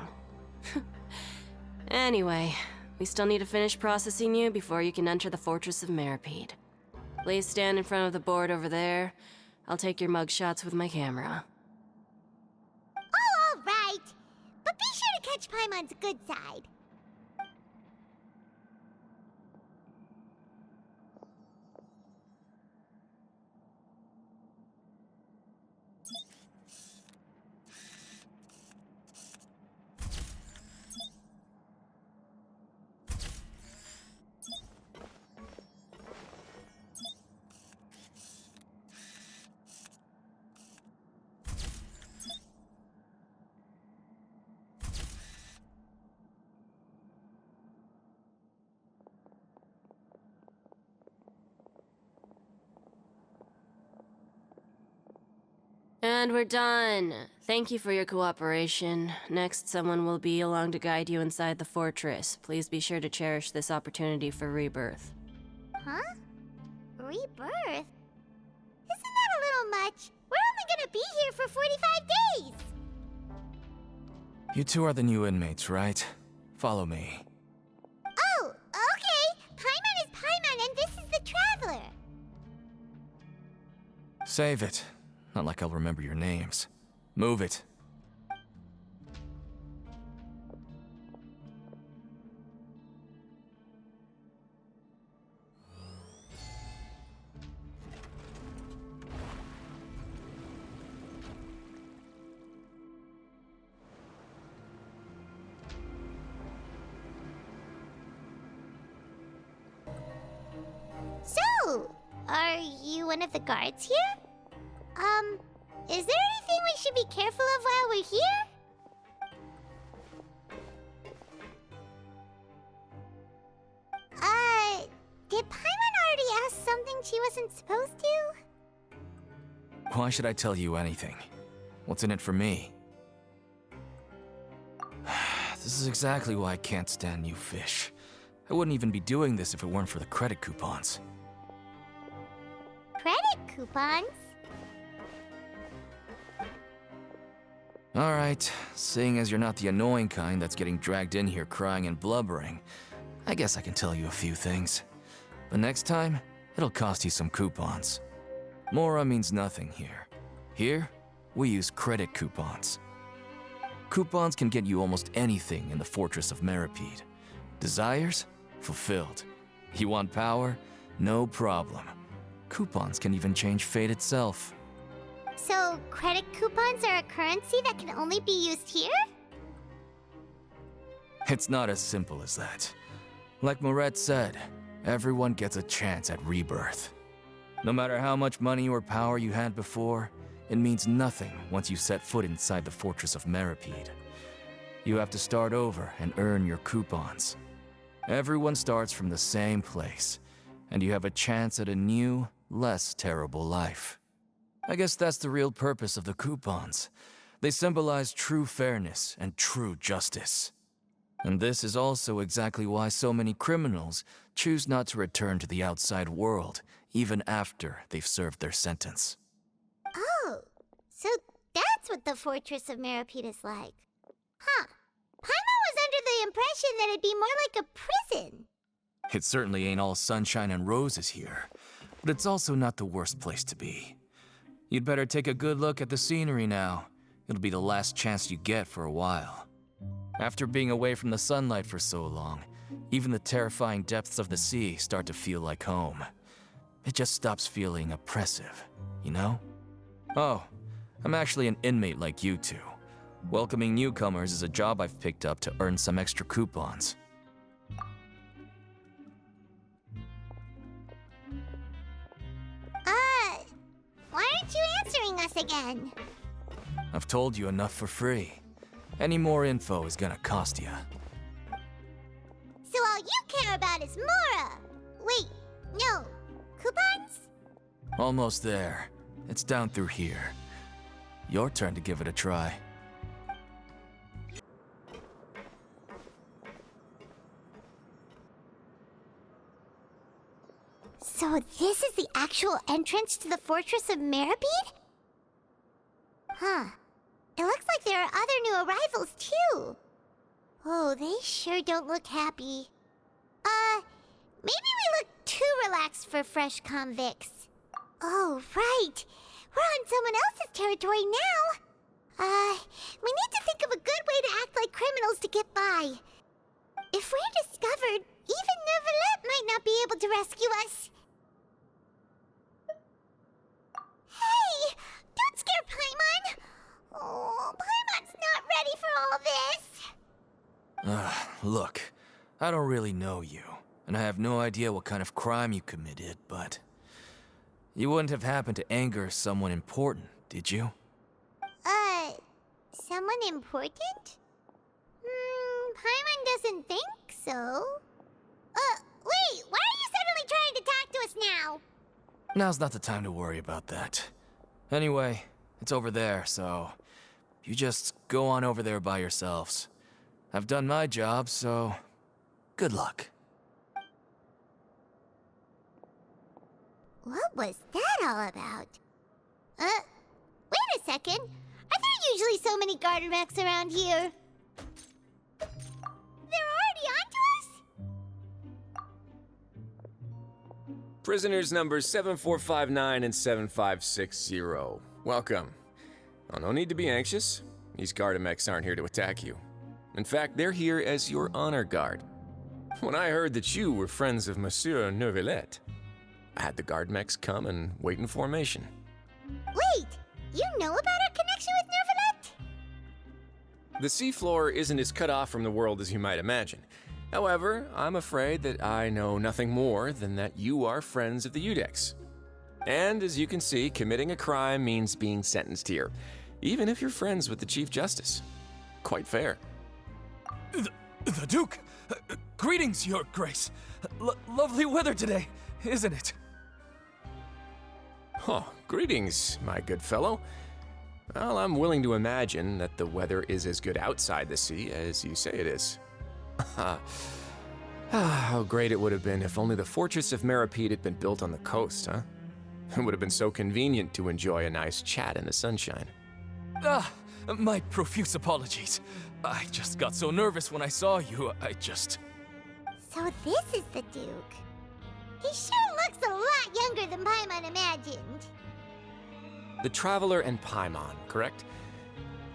Anyway, we still need to finish processing you before you can enter the Fortress of Meripede. Please stand in front of the board over there. I'll take your mugshots with my camera. Oh, all right. But be sure to catch Paimon's good side. And we're done. Thank you for your cooperation. Next, someone will be along to guide you inside the fortress. Please be sure to cherish this opportunity for rebirth. Huh? Rebirth? Isn't that a little much? We're only gonna be here for 45 days! You two are the new inmates, right? Follow me. Oh, okay! Paimon is Paimon and this is the Traveler! Save it. Not like I'll remember your names. Move it. So, are you one of the guards here? Is there anything we should be careful of while we're here? Did Paimon already ask something she wasn't supposed to? Why should I tell you anything? What's in it for me? This is exactly why I can't stand you fish. I wouldn't even be doing this if it weren't for the credit coupons. Credit coupons? Alright, seeing as you're not the annoying kind that's getting dragged in here crying and blubbering, I guess I can tell you a few things. But next time, it'll cost you some coupons. Mora means nothing here. Here, we use credit coupons. Coupons can get you almost anything in the Fortress of Meripede. Desires? Fulfilled. You want power? No problem. Coupons can even change fate itself. So, credit coupons are a currency that can only be used here? It's not as simple as that. Like Moret said, everyone gets a chance at rebirth. No matter how much money or power you had before, it means nothing once you set foot inside the Fortress of Meripede. You have to start over and earn your coupons. Everyone starts from the same place, and you have a chance at a new, less terrible life. I guess that's the real purpose of the coupons. They symbolize true fairness and true justice. And this is also exactly why so many criminals choose not to return to the outside world, even after they've served their sentence. Oh, so that's what the Fortress of Meripede is like. Huh. Paimon was under the impression that it'd be more like a prison. It certainly ain't all sunshine and roses here, but it's also not the worst place to be. You'd better take a good look at the scenery now. It'll be the last chance you get for a while. After being away from the sunlight for so long, even the terrifying depths of the sea start to feel like home. It just stops feeling oppressive, you know? Oh, I'm actually an inmate like you two. Welcoming newcomers is a job I've picked up to earn some extra coupons. Why aren't you answering us again? I've told you enough for free. Any more info is gonna cost you. So all you care about is Mora! Wait, no. Coupons? Almost there. It's down through here. Your turn to give it a try. So this is the actual entrance to the Fortress of Meripede? Huh. It looks like there are other new arrivals, too. Oh, they sure don't look happy. Maybe we look too relaxed for fresh convicts. Oh, right. We're on someone else's territory now. We need to think of a good way to act like criminals to get by. If we're discovered, even Neuvillette might not be able to rescue us. Hey! Don't scare Paimon! Oh, Paimon's not ready for all this! Look, I don't really know you, and I have no idea what kind of crime you committed, but... You wouldn't have happened to anger someone important, did you? Someone important? Paimon doesn't think so. Wait, why are you suddenly trying to talk to us now? Now's not the time to worry about that. Anyway, it's over there, so... You just go on over there by yourselves. I've done my job, so... Good luck. What was that all about? Wait a second. Are there usually so many garter mechs around here? They're already onto us? Prisoners numbers 7459 and 7560. Welcome. Oh, no need to be anxious. These Gardamex aren't here to attack you. In fact, they're here as your honor guard. When I heard that you were friends of Monsieur Neuvillette, I had the Gardamex come and wait in formation. Wait! You know about our connection with Neuvillette? The seafloor isn't as cut off from the world as you might imagine. However, I'm afraid that I know nothing more than that you are friends of the Udex. And as you can see, committing a crime means being sentenced here, even if you're friends with the Chief Justice. Quite fair. The Duke! Greetings, Your Grace. Lovely weather today, isn't it? Oh, greetings, my good fellow. Well, I'm willing to imagine that the weather is as good outside the sea as you say it is. How great it would have been if only the Fortress of Meripede had been built on the coast, huh? It would have been so convenient to enjoy a nice chat in the sunshine. My profuse apologies. I just got so nervous when I saw you, So this is the Duke. He sure looks a lot younger than Paimon imagined. The Traveler and Paimon, correct?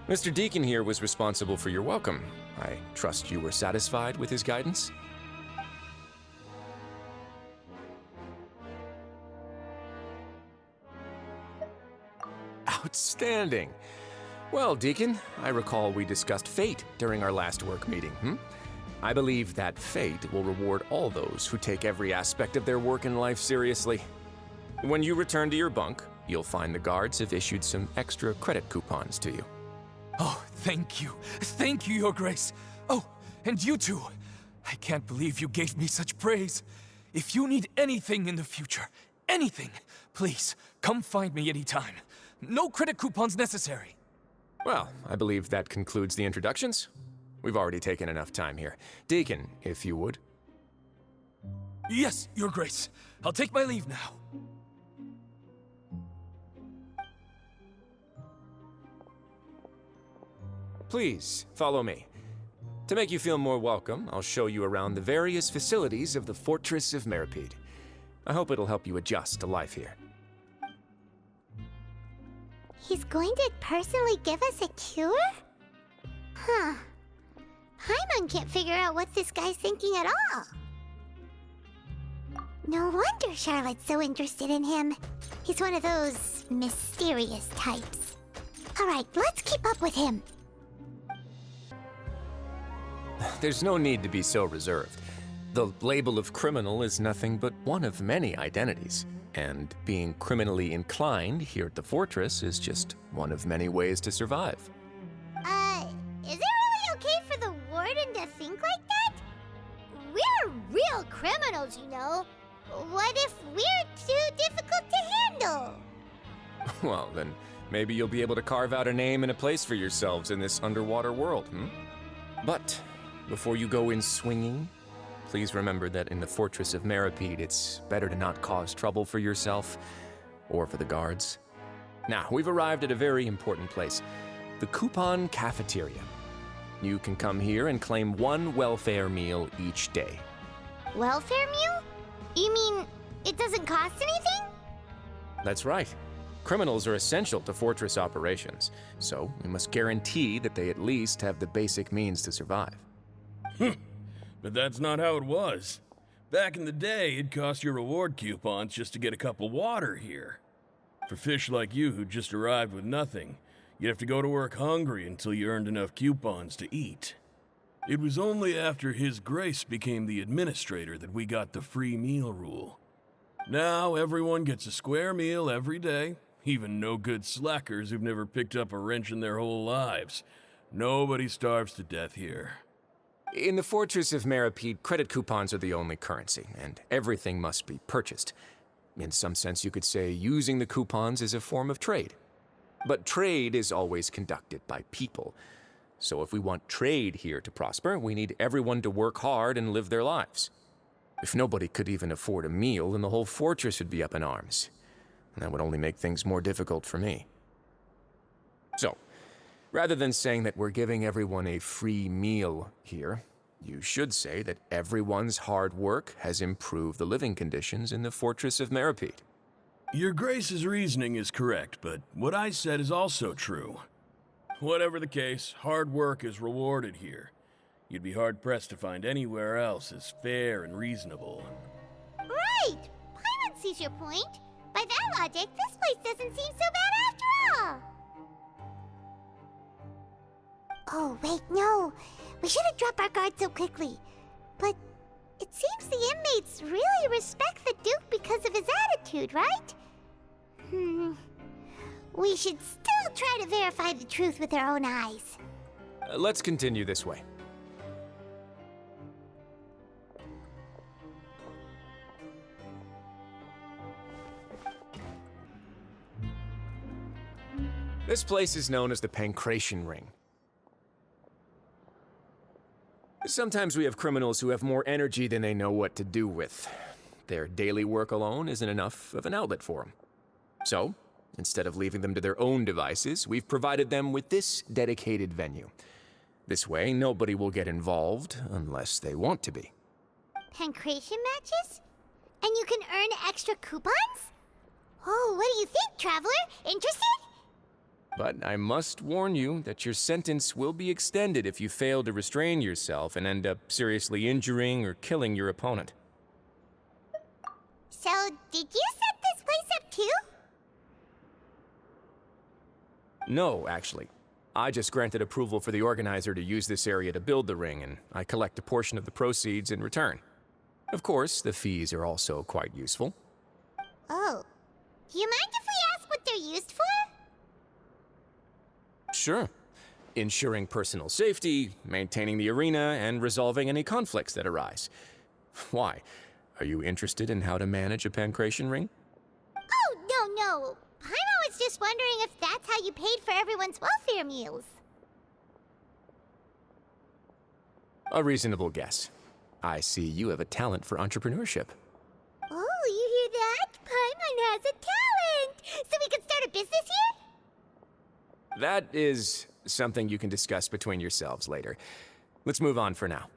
Mr. Deacon here was responsible for your welcome. I trust you were satisfied with his guidance? Outstanding. Well, Deacon, I recall we discussed fate during our last work meeting, I believe that fate will reward all those who take every aspect of their work in life seriously. When you return to your bunk, you'll find the guards have issued some extra credit coupons to you. Oh, thank you. Thank you, Your Grace. Oh, and you too. I can't believe you gave me such praise. If you need anything in the future, anything, please, come find me anytime. No credit coupons necessary. Well, I believe that concludes the introductions. We've already taken enough time here. Deacon, if you would. Yes, Your Grace. I'll take my leave now. Please, follow me. To make you feel more welcome, I'll show you around the various facilities of the Fortress of Meripede. I hope it'll help you adjust to life here. He's going to personally give us a cure? Huh. Paimon can't figure out what this guy's thinking at all. No wonder Charlotte's so interested in him. He's one of those mysterious types. Alright, let's keep up with him. There's no need to be so reserved. The label of criminal is nothing but one of many identities. And being criminally inclined here at the Fortress is just one of many ways to survive. Is it really okay for the warden to think like that? We're real criminals, you know. What if we're too difficult to handle? Well, then maybe you'll be able to carve out a name and a place for yourselves in this underwater world, But before you go in swinging, please remember that in the Fortress of Meripede, it's better to not cause trouble for yourself or for the guards. Now, we've arrived at a very important place, the Coupon Cafeteria. You can come here and claim one welfare meal each day. Welfare meal? You mean it doesn't cost anything? That's right. Criminals are essential to Fortress operations, so we must guarantee that they at least have the basic means to survive. But that's not how it was. Back in the day, it cost you reward coupons just to get a cup of water here. For fish like you who just arrived with nothing, you'd have to go to work hungry until you earned enough coupons to eat. It was only after His Grace became the administrator that we got the free meal rule. Now everyone gets a square meal every day, even no-good slackers who've never picked up a wrench in their whole lives. Nobody starves to death here. In the Fortress of Meripede, credit coupons are the only currency, and everything must be purchased. In some sense, you could say using the coupons is a form of trade. But trade is always conducted by people. So if we want trade here to prosper, we need everyone to work hard and live their lives. If nobody could even afford a meal, then the whole fortress would be up in arms. And that would only make things more difficult for me. So, rather than saying that we're giving everyone a free meal here, you should say that everyone's hard work has improved the living conditions in the Fortress of Meripede. Your Grace's reasoning is correct, but what I said is also true. Whatever the case, hard work is rewarded here. You'd be hard-pressed to find anywhere else as fair and reasonable. Right! Paimon sees your point. By that logic, this place doesn't seem so bad after all. Oh, wait, no. We shouldn't drop our guard so quickly. But it seems the inmates really respect the Duke because of his attitude, right? We should still try to verify the truth with our own eyes. Let's continue this way. This place is known as the Pancration Ring. Sometimes we have criminals who have more energy than they know what to do with. Their daily work alone isn't enough of an outlet for them. So, instead of leaving them to their own devices, we've provided them with this dedicated venue. This way, nobody will get involved unless they want to be. Pancration matches? And you can earn extra coupons? Oh, what do you think, Traveler? Interested? But I must warn you that your sentence will be extended if you fail to restrain yourself and end up seriously injuring or killing your opponent. So, did you set this place up too? No, actually. I just granted approval for the organizer to use this area to build the ring, and I collect a portion of the proceeds in return. Of course, the fees are also quite useful. Oh. Do you mind if we ask what they're used for? Sure. Ensuring personal safety, maintaining the arena, and resolving any conflicts that arise. Why? Are you interested in how to manage a pancration ring? Oh, no. Paimon was just wondering if that's how you paid for everyone's welfare meals. A reasonable guess. I see you have a talent for entrepreneurship. Oh, you hear that? Paimon has a talent! So we can start a business here? That is something you can discuss between yourselves later. Let's move on for now.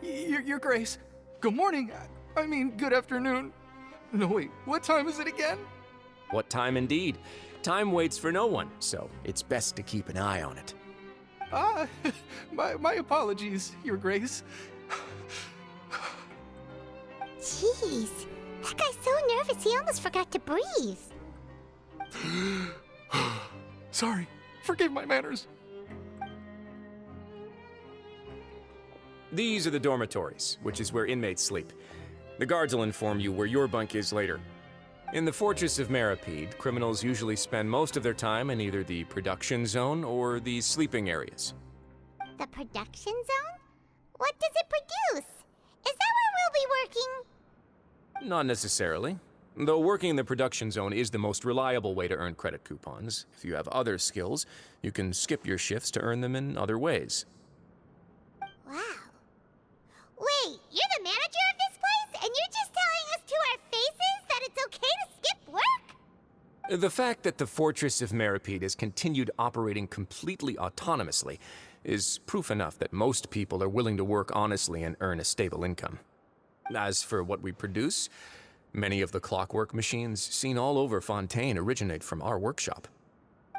Your Grace. Good morning. I mean, good afternoon. No, wait, what time is it again? What time indeed? Time waits for no one, so it's best to keep an eye on it. My apologies, Your Grace. Jeez, that guy's so nervous he almost forgot to breathe. Sorry, forgive my manners. These are the dormitories, which is where inmates sleep. The guards will inform you where your bunk is later. In the Fortress of Meripede, criminals usually spend most of their time in either the production zone or the sleeping areas. The production zone? What does it produce? Is that where we'll be working? Not necessarily. Though working in the production zone is the most reliable way to earn credit coupons, if you have other skills, you can skip your shifts to earn them in other ways. Wow. Wait, you're the manager of this place, and you're just telling us to our faces that it's okay to skip work? The fact that the Fortress of Meripede has continued operating completely autonomously is proof enough that most people are willing to work honestly and earn a stable income. As for what we produce, many of the clockwork machines seen all over Fontaine originate from our workshop.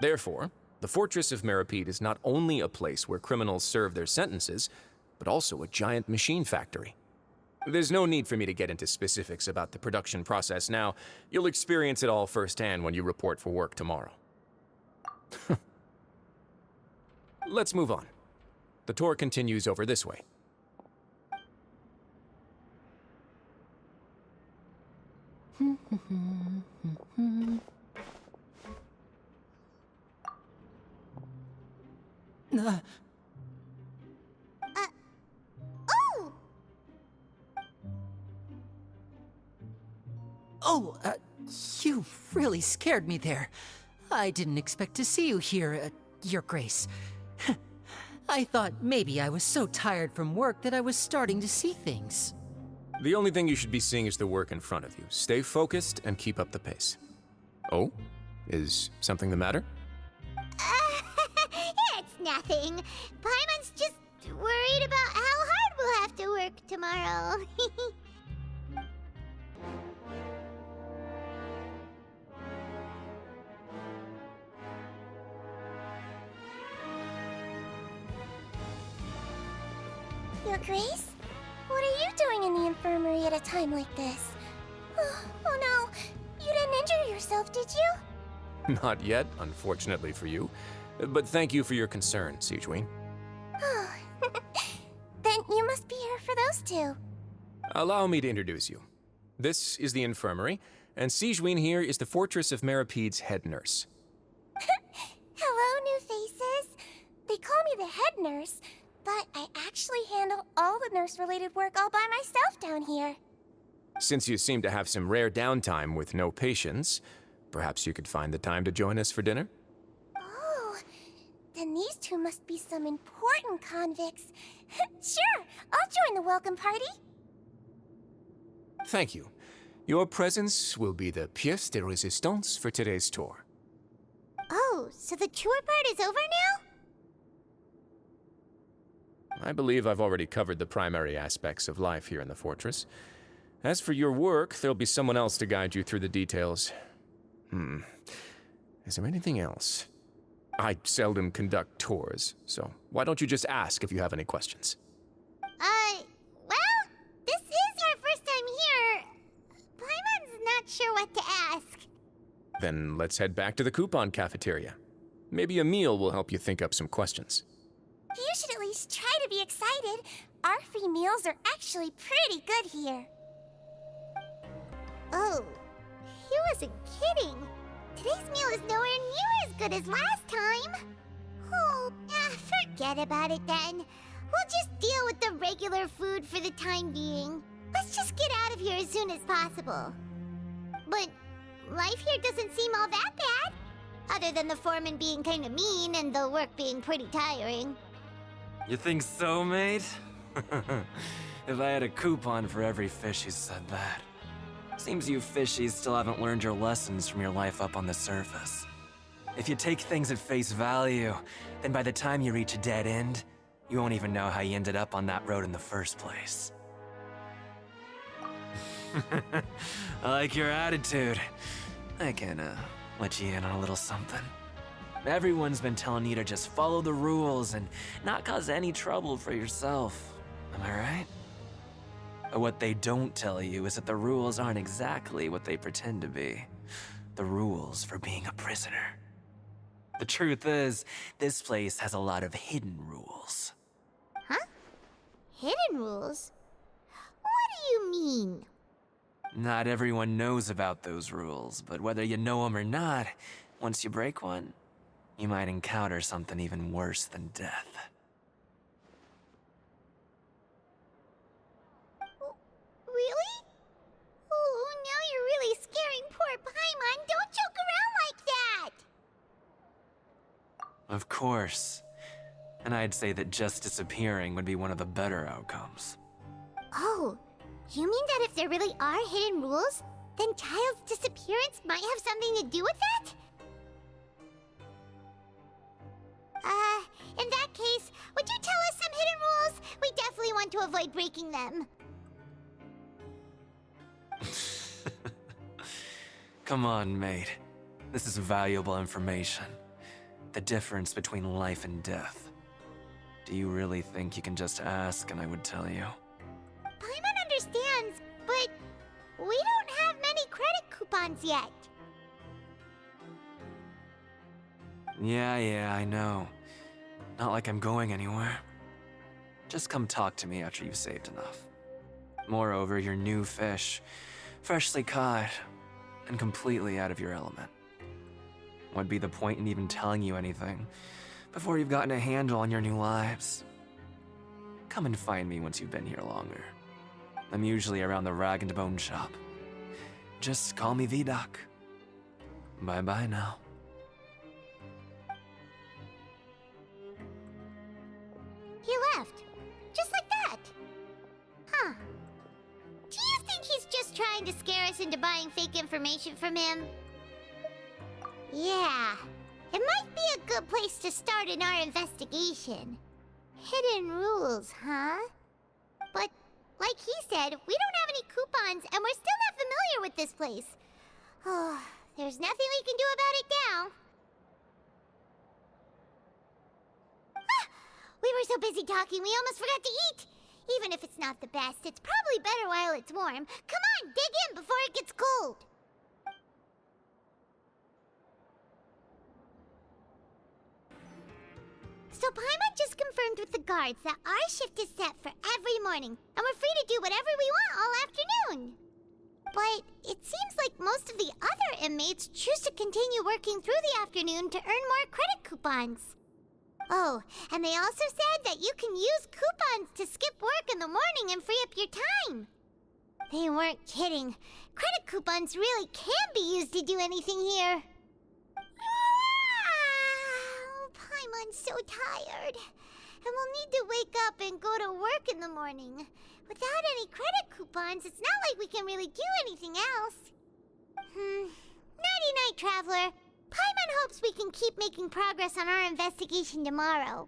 Therefore, the Fortress of Meripede is not only a place where criminals serve their sentences, but also a giant machine factory. There's no need for me to get into specifics about the production process now. You'll experience it all firsthand when you report for work tomorrow. Let's move on. The tour continues over this way. You really scared me there. I didn't expect to see you here, Your Grace. I thought maybe I was so tired from work that I was starting to see things. The only thing you should be seeing is the work in front of you. Stay focused and keep up the pace. Oh? Is something the matter? It's nothing. Paimon's just worried about how hard we'll have to work tomorrow. Your Grace? What are you doing in the infirmary at a time like this? Oh no, you didn't injure yourself, did you? Not yet, unfortunately for you. But thank you for your concern, Siegeween. must be here for those two. Allow me to introduce you. This is the infirmary, and Sigewinne here is the Fortress of Meripede's head nurse. Hello, new faces. They call me the head nurse, but I actually handle all the nurse-related work all by myself down here. Since you seem to have some rare downtime with no patients, perhaps you could find the time to join us for dinner? Oh, then these two must be some important convicts. Sure, I'll join the welcome party. Thank you. Your presence will be the pièce de résistance for today's tour. Oh, so the tour part is over now? I believe I've already covered the primary aspects of life here in the fortress. As for your work, there'll be someone else to guide you through the details. Is there anything else? I seldom conduct tours, so why don't you just ask if you have any questions? Well, this is our first time here. Paimon's not sure what to ask. Then let's head back to the coupon cafeteria. Maybe a meal will help you think up some questions. You should at least try to be excited. Our free meals are actually pretty good here. Oh, he wasn't kidding. Today's meal is nowhere near as good as last time. Oh, forget about it then. We'll just deal with the regular food for the time being. Let's just get out of here as soon as possible. But life here doesn't seem all that bad. Other than the foreman being kind of mean and the work being pretty tiring. You think so, mate? If I had a coupon for every fish who said that. Seems you fishies still haven't learned your lessons from your life up on the surface. If you take things at face value, then by the time you reach a dead end, you won't even know how you ended up on that road in the first place. I like your attitude. I can, let you in on a little something. Everyone's been telling you to just follow the rules and not cause any trouble for yourself. Am I right? But what they don't tell you is that the rules aren't exactly what they pretend to be. The rules for being a prisoner. The truth is, this place has a lot of hidden rules. Huh? Hidden rules? What do you mean? Not everyone knows about those rules, but whether you know them or not, once you break one, you might encounter something even worse than death. Really? Oh, now you're really scaring poor Paimon. Don't joke around like that! Of course. And I'd say that just disappearing would be one of the better outcomes. Oh, you mean that if there really are hidden rules, then Child's disappearance might have something to do with that? In that case, would you tell us some hidden rules? We definitely want to avoid breaking them. Come on, mate. This is valuable information. The difference between life and death. Do you really think you can just ask and I would tell you? Paimon understands, but we don't have many credit coupons yet. Yeah, I know. Not like I'm going anywhere. Just come talk to me after you've saved enough. Moreover, you're new fish, freshly caught, and completely out of your element. What'd be the point in even telling you anything before you've gotten a handle on your new lives? Come and find me once you've been here longer. I'm usually around the Rag and Bone shop. Just call me Vidoc. Bye-bye now. He left. Just like that. Huh. Do you think he's just trying to scare us into buying fake information from him? Yeah. It might be a good place to start in our investigation. Hidden rules, huh? But, like he said, we don't have any coupons and we're still not familiar with this place. Oh, there's nothing we can do about it now. We were so busy talking, we almost forgot to eat. Even if it's not the best, it's probably better while it's warm. Come on, dig in before it gets cold. So Paimon just confirmed with the guards that our shift is set for every morning, and we're free to do whatever we want all afternoon. But it seems like most of the other inmates choose to continue working through the afternoon to earn more credit coupons. Oh, and they also said that you can use coupons to skip work in the morning and free up your time. They weren't kidding. Credit coupons really can be used to do anything here. Paimon's so tired. And we'll need to wake up and go to work in the morning. Without any credit coupons, it's not like we can really do anything else. Nighty-night, Traveler. Paimon hopes we can keep making progress on our investigation tomorrow.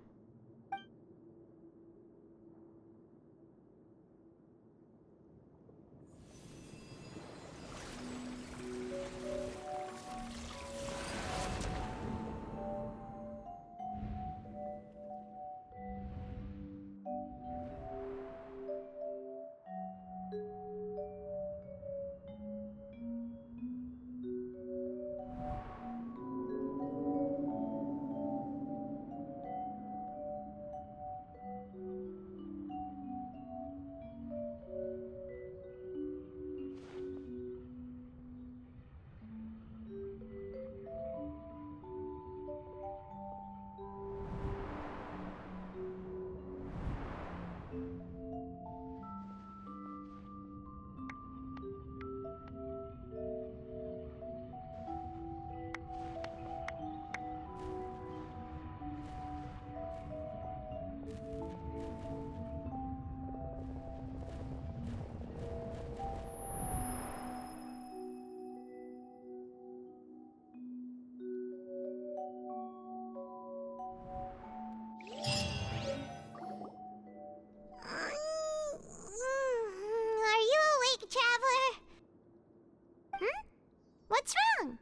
What's wrong?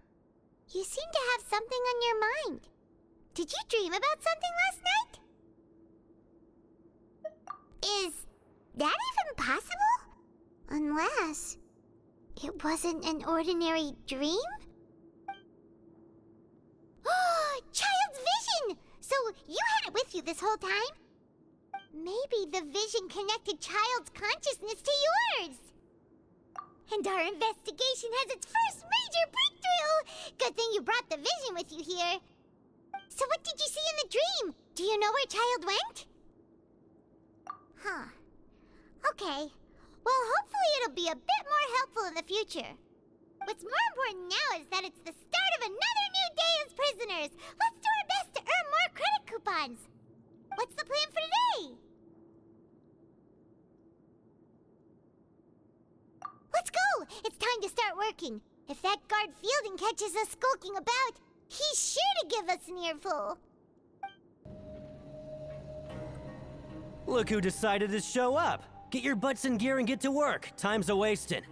You seem to have something on your mind. Did you dream about something last night? Is that even possible? Unless it wasn't an ordinary dream? Oh, Child's vision! So you had it with you this whole time? Maybe the vision connected Child's consciousness to yours. And our investigation has its first major breakthrough! Good thing you brought the vision with you here. So what did you see in the dream? Do you know where Child went? Huh. Okay. Well, hopefully it'll be a bit more helpful in the future. What's more important now is that it's the start of another new day as prisoners. Let's do our best to earn more credit coupons. What's the plan for today? Let's go! It's time to start working. If that guard Fielding catches us skulking about, he's sure to give us an earful. Look who decided to show up. Get your butts in gear and get to work. Time's a-wasting.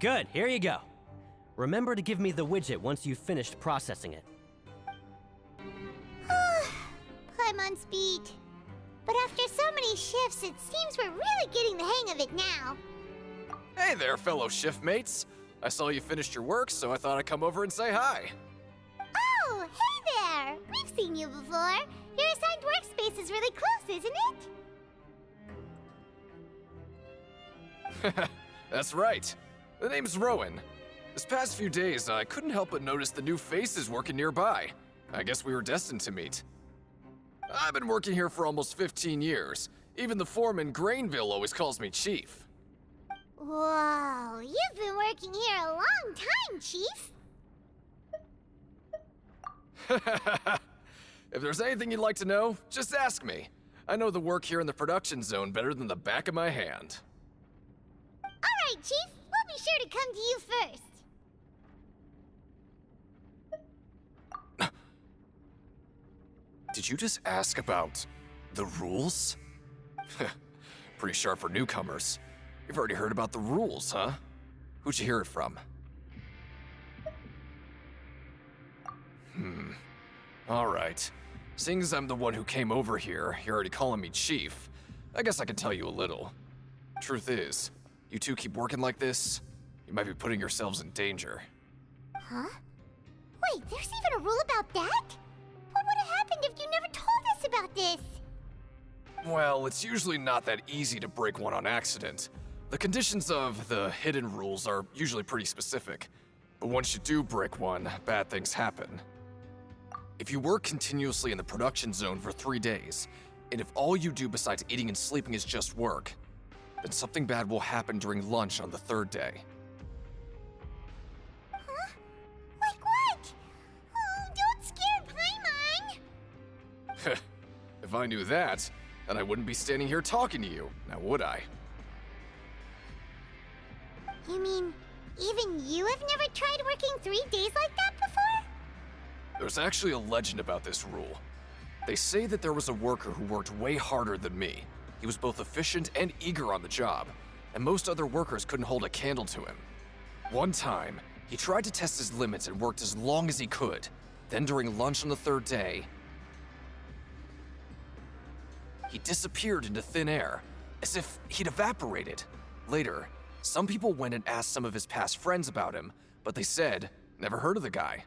Good, here you go. Remember to give me the widget once you've finished processing it. Paimon's beat. But after so many shifts, it seems we're really getting the hang of it now. Hey there, fellow shiftmates. I saw you finished your work, so I thought I'd come over and say hi. Oh, hey there! We've seen you before. Your assigned workspace is really close, isn't it? That's right. The name's Rowan. This past few days, I couldn't help but notice the new faces working nearby. I guess we were destined to meet. I've been working here for almost 15 years. Even the foreman, Grainville, always calls me Chief. Whoa, you've been working here a long time, Chief. If there's anything you'd like to know, just ask me. I know the work here in the production zone better than the back of my hand. All right, Chief. We'll be sure to come to you first. Did you just ask about the rules? Pretty sharp for newcomers. You've already heard about the rules, huh? Who'd you hear it from? All right. Seeing as I'm the one who came over here, you're already calling me Chief. I guess I can tell you a little. Truth is, you two keep working like this, you might be putting yourselves in danger. Huh? Wait, there's even a rule about that? What would have happened if you never told us about this? Well, it's usually not that easy to break one on accident. The conditions of the hidden rules are usually pretty specific. But once you do break one, bad things happen. If you work continuously in the production zone for 3 days, and if all you do besides eating and sleeping is just work, then something bad will happen during lunch on the 3rd day. Huh? Like what? Oh, don't scare Paimon! If I knew that, then I wouldn't be standing here talking to you, now would I? You mean, even you have never tried working 3 days like that before? There's actually a legend about this rule. They say that there was a worker who worked way harder than me. He was both efficient and eager on the job, and most other workers couldn't hold a candle to him. One time, he tried to test his limits and worked as long as he could. Then during lunch on the 3rd day, he disappeared into thin air, as if he'd evaporated. Later, some people went and asked some of his past friends about him, but they said, never heard of the guy.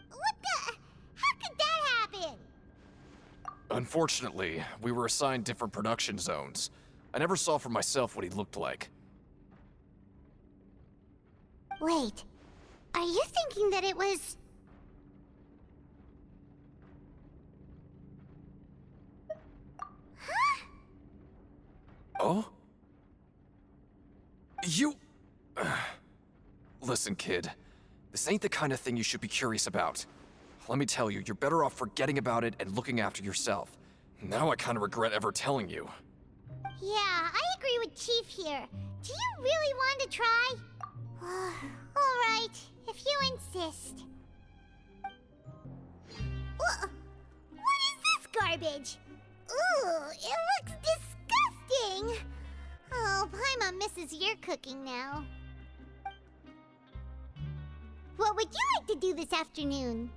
What the? How could that happen? Unfortunately, we were assigned different production zones. I never saw for myself what he looked like. Wait, are you thinking that it was... Huh? Oh? You... Listen, kid. This ain't the kind of thing you should be curious about. Let me tell you, you're better off forgetting about it and looking after yourself. Now I kind of regret ever telling you. Yeah, I agree with Chief here. Do you really want to try? Alright, if you insist. What is this garbage? Ooh, it looks disgusting! Oh, Paimon misses your cooking now. What would you like to do this afternoon?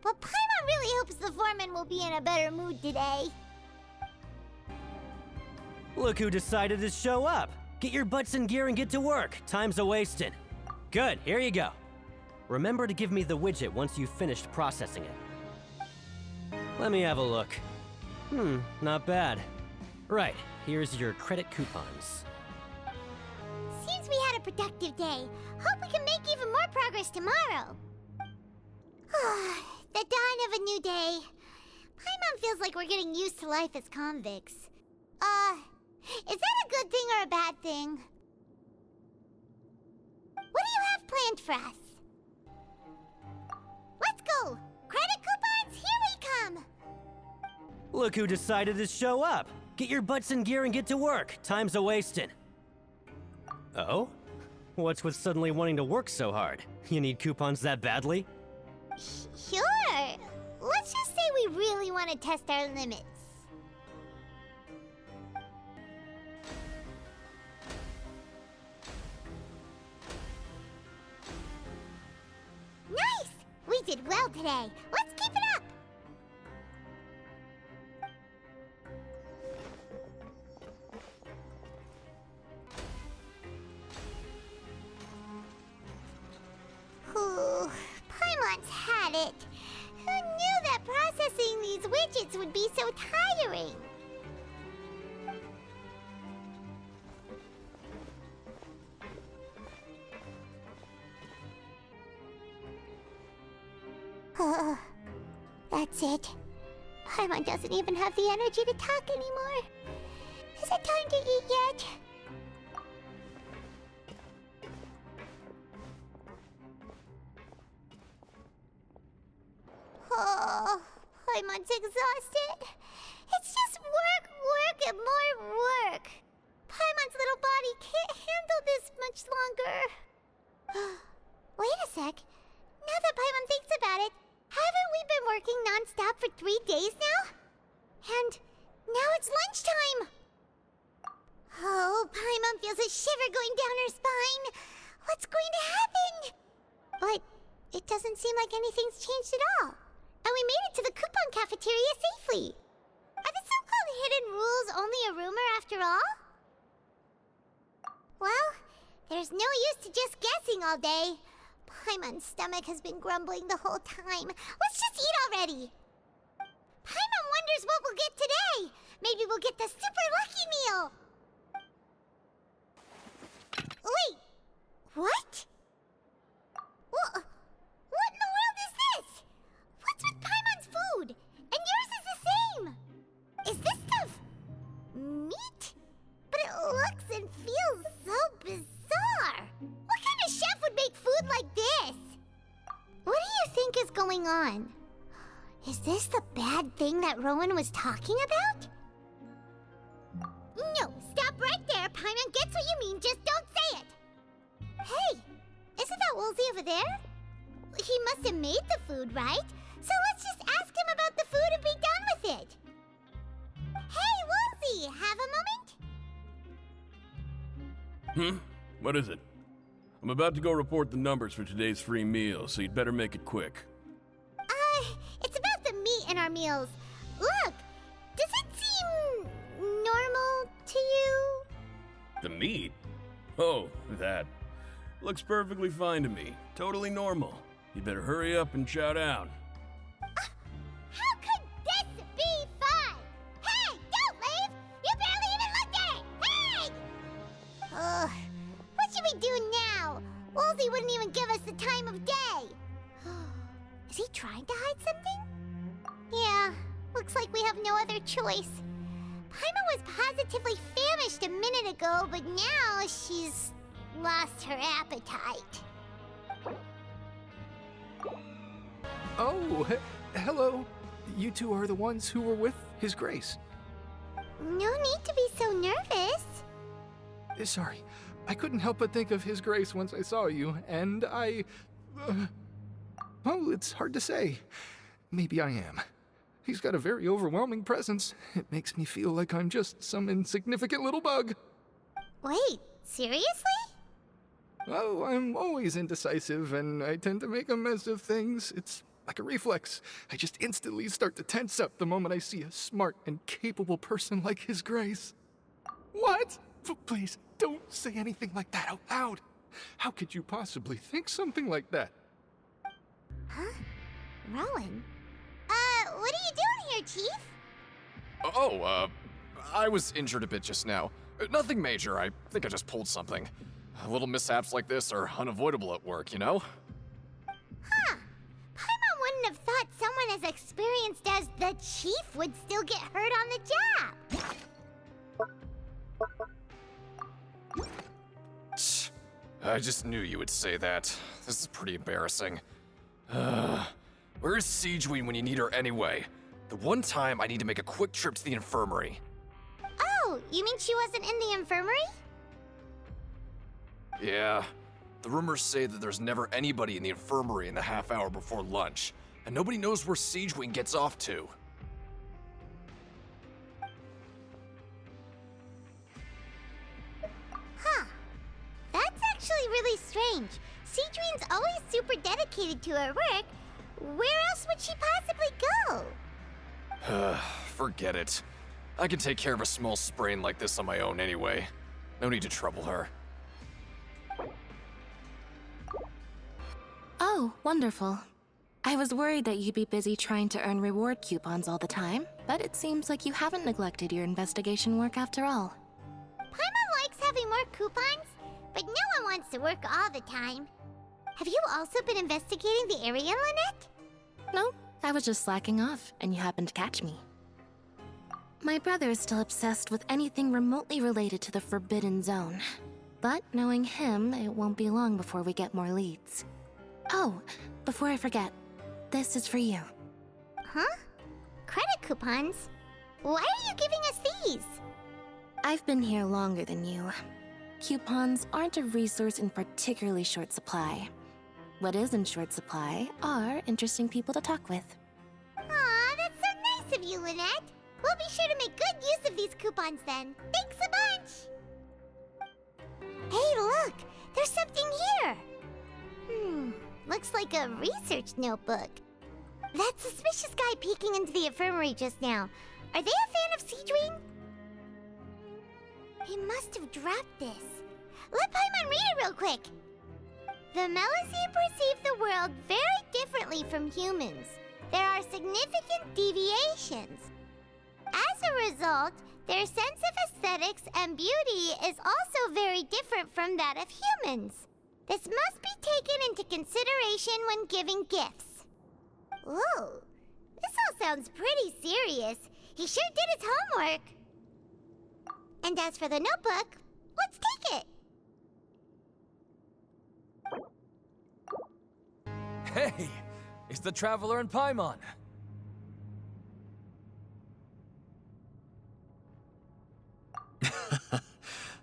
But Paimon really hopes the foreman will be in a better mood today. Look who decided to show up. Get your butts in gear and get to work. Time's a-wasting. Good, here you go. Remember to give me the widget once you've finished processing it. Let me have a look. Not bad. Right, here's your credit coupons. Seems we had a productive day. Hope we can make even more progress tomorrow. The dawn of a new day. Paimon feels like we're getting used to life as convicts. Is that a good thing or a bad thing? What do you have planned for us? Let's go! Credit coupons, here we come! Look who decided to show up. Get your butts in gear and get to work. Time's a-wasting. Oh? What's with suddenly wanting to work so hard? You need coupons that badly? Sure. Let's just say we really want to test our limits. Nice! We did well today. Let's keep it up! Ooh, Paimon's had it. Who knew that processing these widgets would be so tiring? That's it. Paimon doesn't even have the energy to talk anymore. Is it time to eat yet? Oh, Paimon's exhausted. It's just work, work, and more work. Paimon's little body can't handle this much longer. Wait a sec. Now that Paimon thinks about it, haven't we been working non-stop for 3 days now? And now it's lunchtime! Oh, Paimon feels a shiver going down her spine. What's going to happen? But it doesn't seem like anything's changed at all. And we made it to the coupon cafeteria safely. Are the so-called hidden rules only a rumor after all? Well, There's no use to just guessing all day. Paimon's stomach has been grumbling the whole time. Let's just eat already. Paimon wonders what we'll get today. Maybe we'll get the super lucky meal. Wait, what? What in the world is this? What's with Paimon's food? And yours is the same. Is this stuff meat? But it looks and feels so bizarre. What kind of chef would make food like this? What do you think is going on? Is this the bad thing that Rowan was talking about? No, stop right there. Paimon gets what you mean, just don't say it. Hey, isn't that Woolsey over there? He must have made the food, right? So let's just ask him about the food and be done with it. Hey, Woolsey, have a moment? What is it? I'm about to go report the numbers for today's free meal, so you'd better make it quick. It's about the meat in our meals. Look, does it seem normal to you? The meat? Oh, that. Looks perfectly fine to me. Totally normal. You better hurry up and chow down. How could this be fine? Hey, don't leave! You barely even looked at it! Hey! What should we do now? Woolsey wouldn't even give us the time of day. Is he trying to hide something? Yeah, looks like we have no other choice. Paimon was positively famished a minute ago, but now she's lost her appetite. Oh, hello. You two are the ones who were with His Grace. No need to be so nervous. Sorry, I couldn't help but think of His Grace once I saw you, and I... well, it's hard to say. Maybe I am. He's got a very overwhelming presence. It makes me feel like I'm just some insignificant little bug. Wait, seriously? Oh, I'm always indecisive, and I tend to make a mess of things. It's like a reflex. I just instantly start to tense up the moment I see a smart and capable person like His Grace. What? Please, don't say anything like that out loud. How could you possibly think something like that? Huh? Rowan? What are you doing here, Chief? Oh, I was injured a bit just now. Nothing major, I think I just pulled something. Little mishaps like this are unavoidable at work, you know? Huh. Paimon wouldn't have thought someone as experienced as the Chief would still get hurt on the job. I just knew you would say that. This is pretty embarrassing. Where's Siegeween when you need her anyway? The one time I need to make a quick trip to the infirmary. Oh, you mean she wasn't in the infirmary? Yeah. The rumors say that there's never anybody in the infirmary in the half hour before lunch, and nobody knows where Siegeween gets off to. Huh. That's actually really strange. Siegeween's always super dedicated to her work. Where else would she possibly go? Forget it. I can take care of a small sprain like this on my own anyway. No need to trouble her. Oh, wonderful. I was worried that you'd be busy trying to earn reward coupons all the time, but it seems like you haven't neglected your investigation work after all. Paimon likes having more coupons, but no one wants to work all the time. Have you also been investigating the area, Lynette? No, I was just slacking off, and you happened to catch me. My brother is still obsessed with anything remotely related to the Forbidden Zone. But knowing him, it won't be long before we get more leads. Oh, before I forget, this is for you. Huh? Credit coupons? Why are you giving us these? I've been here longer than you. Coupons aren't a resource in particularly short supply. What is in short supply are interesting people to talk with. Aw, that's so nice of you, Lynette. We'll be sure to make good use of these coupons then. Thanks a bunch! Hey, look! There's something here! Looks like a research notebook. That suspicious guy peeking into the infirmary just now. Are they a fan of Siegeween? He must have dropped this. let Paimon read it real quick. The Melusine perceive the world very differently from humans. There are significant deviations. As a result, their sense of aesthetics and beauty is also very different from that of humans. This must be taken into consideration when giving gifts. Ooh, this all sounds pretty serious. He sure did his homework. And as for the notebook, let's take it. Hey, it's the Traveler and Paimon.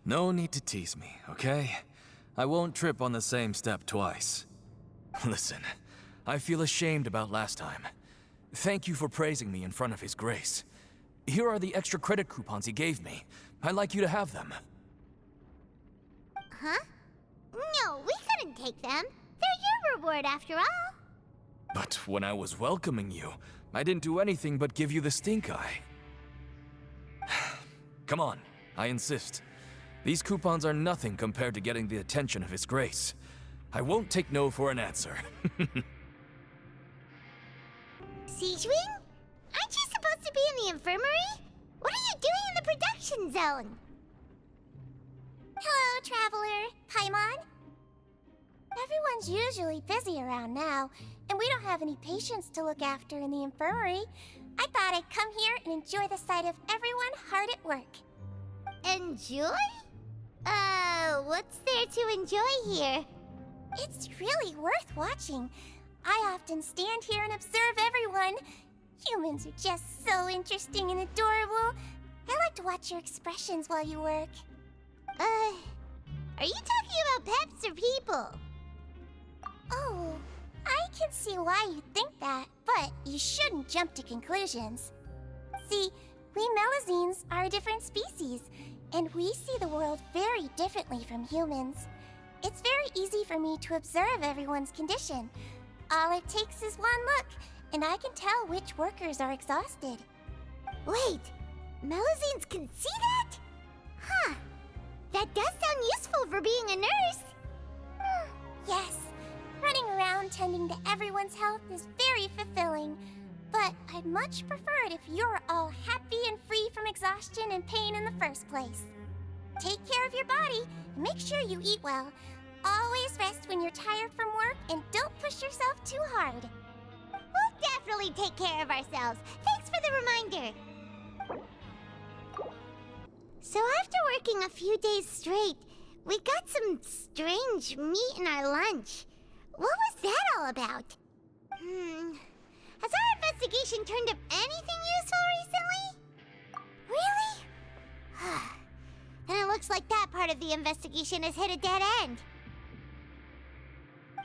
No need to tease me, okay? I won't trip on the same step twice. Listen, I feel ashamed about last time. Thank you for praising me in front of His Grace. Here are the extra credit coupons he gave me. I'd like you to have them. Huh? No, we couldn't take them. They're your reward after all. But when I was welcoming you, I didn't do anything but give you the stink eye. Come on, I insist. These coupons are nothing compared to getting the attention of His Grace. I won't take no for an answer. Siegewing? Aren't you supposed to be in the infirmary? What are you doing in the production zone? Hello, Traveler. Paimon. Everyone's usually busy around now, and we don't have any patients to look after in the infirmary. I thought I'd come here and enjoy the sight of everyone hard at work. Enjoy? What's there to enjoy here? It's really worth watching. I often stand here and observe everyone. Humans are just so interesting and adorable. I like to watch your expressions while you work. Are you talking about pets or people? Oh, I can see why you think that, but you shouldn't jump to conclusions. See, we Melusines are a different species, and we see the world very differently from humans. It's very easy for me to observe everyone's condition. All it takes is one look, and I can tell which workers are exhausted. Wait, Melusines can see that? Huh, that does sound useful for being a nurse. Yes, running around tending to everyone's health is very fulfilling. But I'd much prefer it if you're all happy and free from exhaustion and pain in the first place. Take care of your body and make sure you eat well. Always rest when you're tired from work and don't push yourself too hard. We'll definitely take care of ourselves. Thanks for the reminder. So after working a few days straight, we got some strange meat in our lunch. What was that all about? Has our investigation turned up anything useful recently? Really? Then it looks like that part of the investigation has hit a dead end.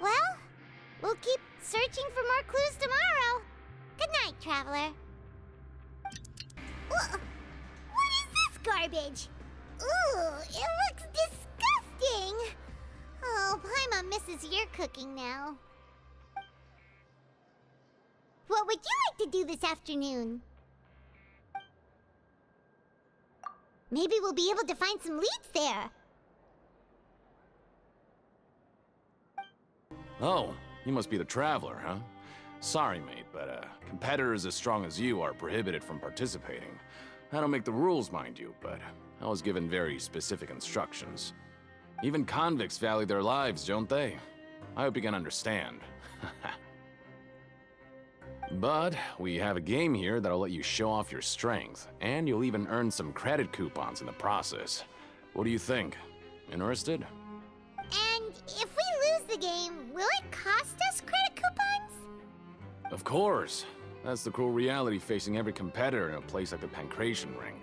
Well, we'll keep searching for more clues tomorrow. Good night, Traveler. What is this garbage? Ooh, it looks disgusting. Oh, Paimon misses your cooking now. What would you like to do this afternoon? Maybe we'll be able to find some leads there. Oh, you must be the Traveler, huh? Sorry, mate, but competitors as strong as you are prohibited from participating. I don't make the rules, mind you, but I was given very specific instructions. Even convicts value their lives, don't they? I hope you can understand. But we have a game here that'll let you show off your strength, and you'll even earn some credit coupons in the process. What do you think? Interested? And if we lose the game, will it cost us credit coupons? Of course. That's the cruel reality facing every competitor in a place like the Pancration Ring.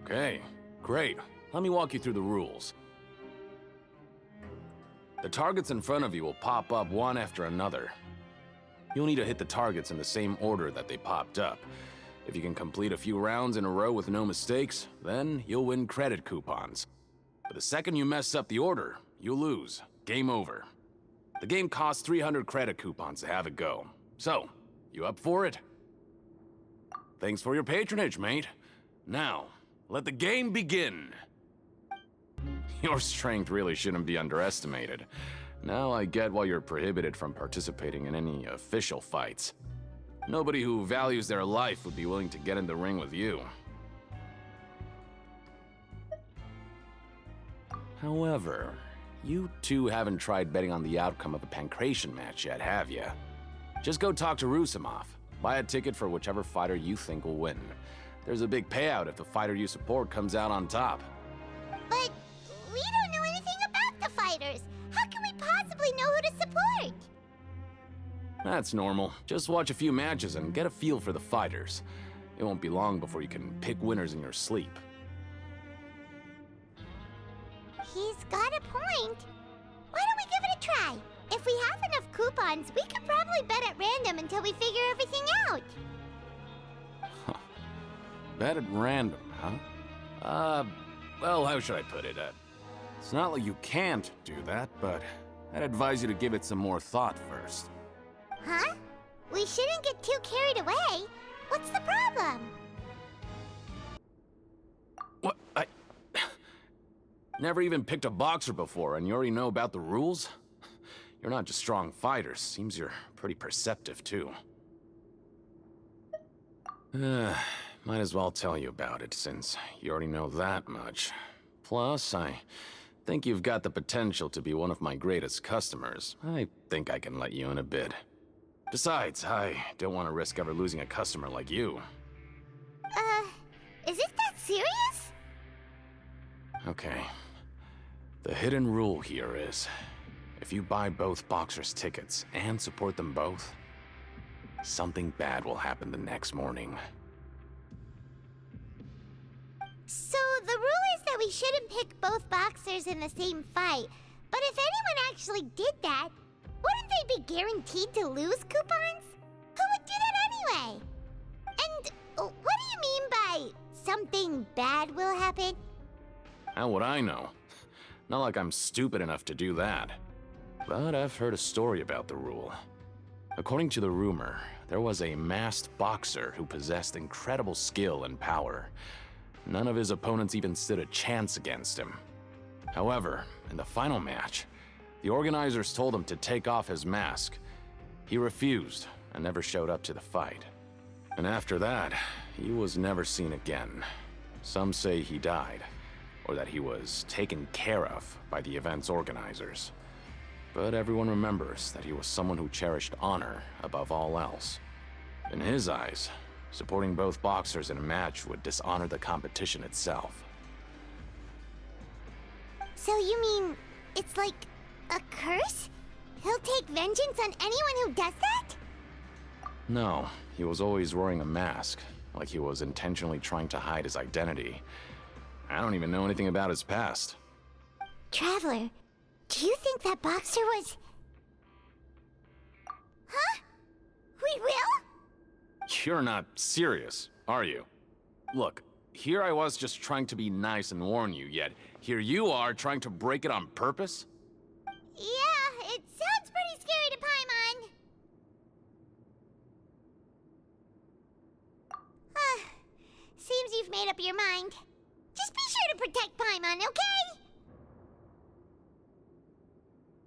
Okay, great. Let me walk you through the rules. The targets in front of you will pop up one after another. You'll need to hit the targets in the same order that they popped up. If you can complete a few rounds in a row with no mistakes, then you'll win credit coupons. But the second you mess up the order, you'll lose. Game over. The game costs 300 credit coupons to have it go. So, you up for it? thanks for your patronage, mate. Now, let the game begin. Your strength really shouldn't be underestimated. Now I get why you're prohibited from participating in any official fights. Nobody who values their life would be willing to get in the ring with you. However, you two haven't tried betting on the outcome of a Pancration match yet, have you? Just go talk to Rusimov. Buy a ticket for whichever fighter you think will win. There's a big payout if the fighter you support comes out on top. But we don't know anything about the fighters. How can we possibly know who to support? That's normal. Just watch a few matches and get a feel for the fighters. It won't be long before you can pick winners in your sleep. He's got a point. Why don't we give it a try? If we have enough coupons, we could probably bet at random until we figure everything out. Bet at random, huh? Well, how should I put it? It's not like you can't do that, but I'd advise you to give it some more thought first. Huh? We shouldn't get too carried away. What's the problem? What? I never even picked a boxer before, and you already know about the rules? You're not just strong fighters. Seems you're pretty perceptive, too. Might as well tell you about it, since you already know that much. Plus, I think you've got the potential to be one of my greatest customers. I think I can let you in a bid. Besides, I don't want to risk ever losing a customer like you. Is it that serious? Okay. The hidden rule here is, if you buy both boxers' tickets and support them both, something bad will happen the next morning. So the rule is that we shouldn't pick both boxers in the same fight. But if anyone actually did that, wouldn't they be guaranteed to lose coupons? Who would do that anyway? And what do you mean by something bad will happen? How would I know? Not like I'm stupid enough to do that. But I've heard a story about the rule. According to the rumor, there was a masked boxer who possessed incredible skill and power. None of his opponents even stood a chance against him. However, in the final match, the organizers told him to take off his mask. He refused and never showed up to the fight. And after that, he was never seen again. Some say he died, or that he was taken care of by the event's organizers. But everyone remembers that he was someone who cherished honor above all else. In his eyes, supporting both boxers in a match would dishonor the competition itself. So you mean it's like a curse? He'll take vengeance on anyone who does that? No, he was always wearing a mask, like he was intentionally trying to hide his identity. I don't even know anything about his past. Traveler, do you think that boxer was... Huh? We will? You're not serious, are you? Look, here I was just trying to be nice and warn you, yet here you are trying to break it on purpose? Yeah, it sounds pretty scary to Paimon. Seems you've made up your mind. Just be sure to protect Paimon, okay?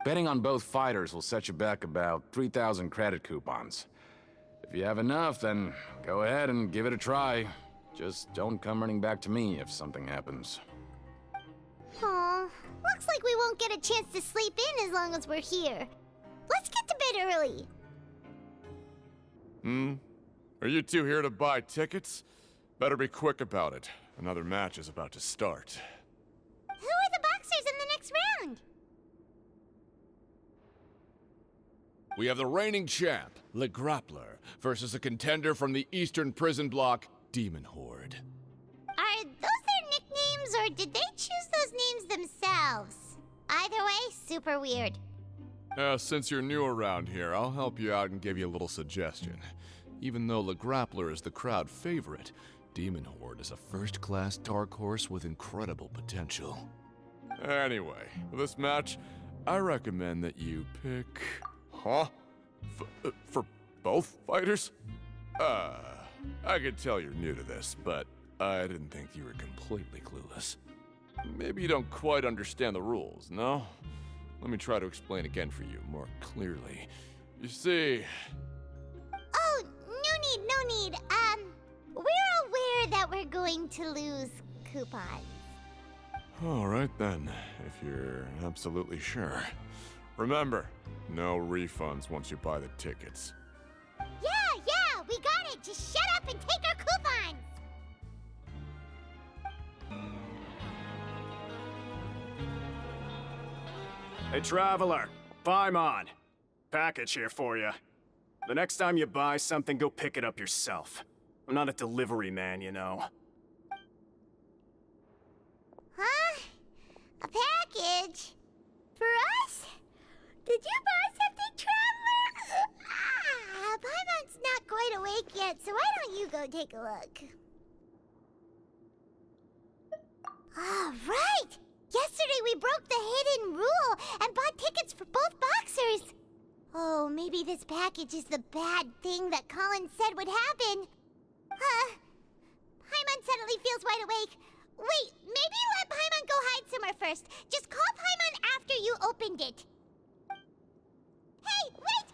Betting on both fighters will set you back about 3,000 credit coupons. If you have enough, then go ahead and give it a try. Just don't come running back to me if something happens. Aw, looks like we won't get a chance to sleep in as long as we're here. Let's get to bed early. Are you two here to buy tickets? Better be quick about it. Another match is about to start. Who are the boxers in the next round? We have the reigning champ, Le Grappler, versus a contender from the Eastern Prison Block, Demon Horde. Are those their nicknames, or did they choose those names themselves? Either way, super weird. Since you're new around here, I'll help you out and give you a little suggestion. Even though Le Grappler is the crowd favorite, Demon Horde is a first-class dark horse with incredible potential. Anyway, for this match, I recommend that you pick... Huh? For both fighters? I could tell you're new to this, but I didn't think you were completely clueless. Maybe you don't quite understand the rules, no? Let me try to explain again for you more clearly. You see... Oh, no need. We're aware that we're going to lose coupons. All right then, if you're absolutely sure. Remember, no refunds once you buy the tickets. Yeah, we got it! Just shut up and take our coupons! Hey, Traveler. Paimon. Package here for you. The next time you buy something, go pick it up yourself. I'm not a delivery man, you know. Huh? A package? For us? Did you buy something, Traveler? Paimon's not quite awake yet, so why don't you go take a look? Right! Yesterday we broke the hidden rule and bought tickets for both boxers. Oh, maybe this package is the bad thing that Colin said would happen. Paimon suddenly feels wide awake. Wait, maybe let Paimon go hide somewhere first. Just call Paimon after you opened it. Hey, wait!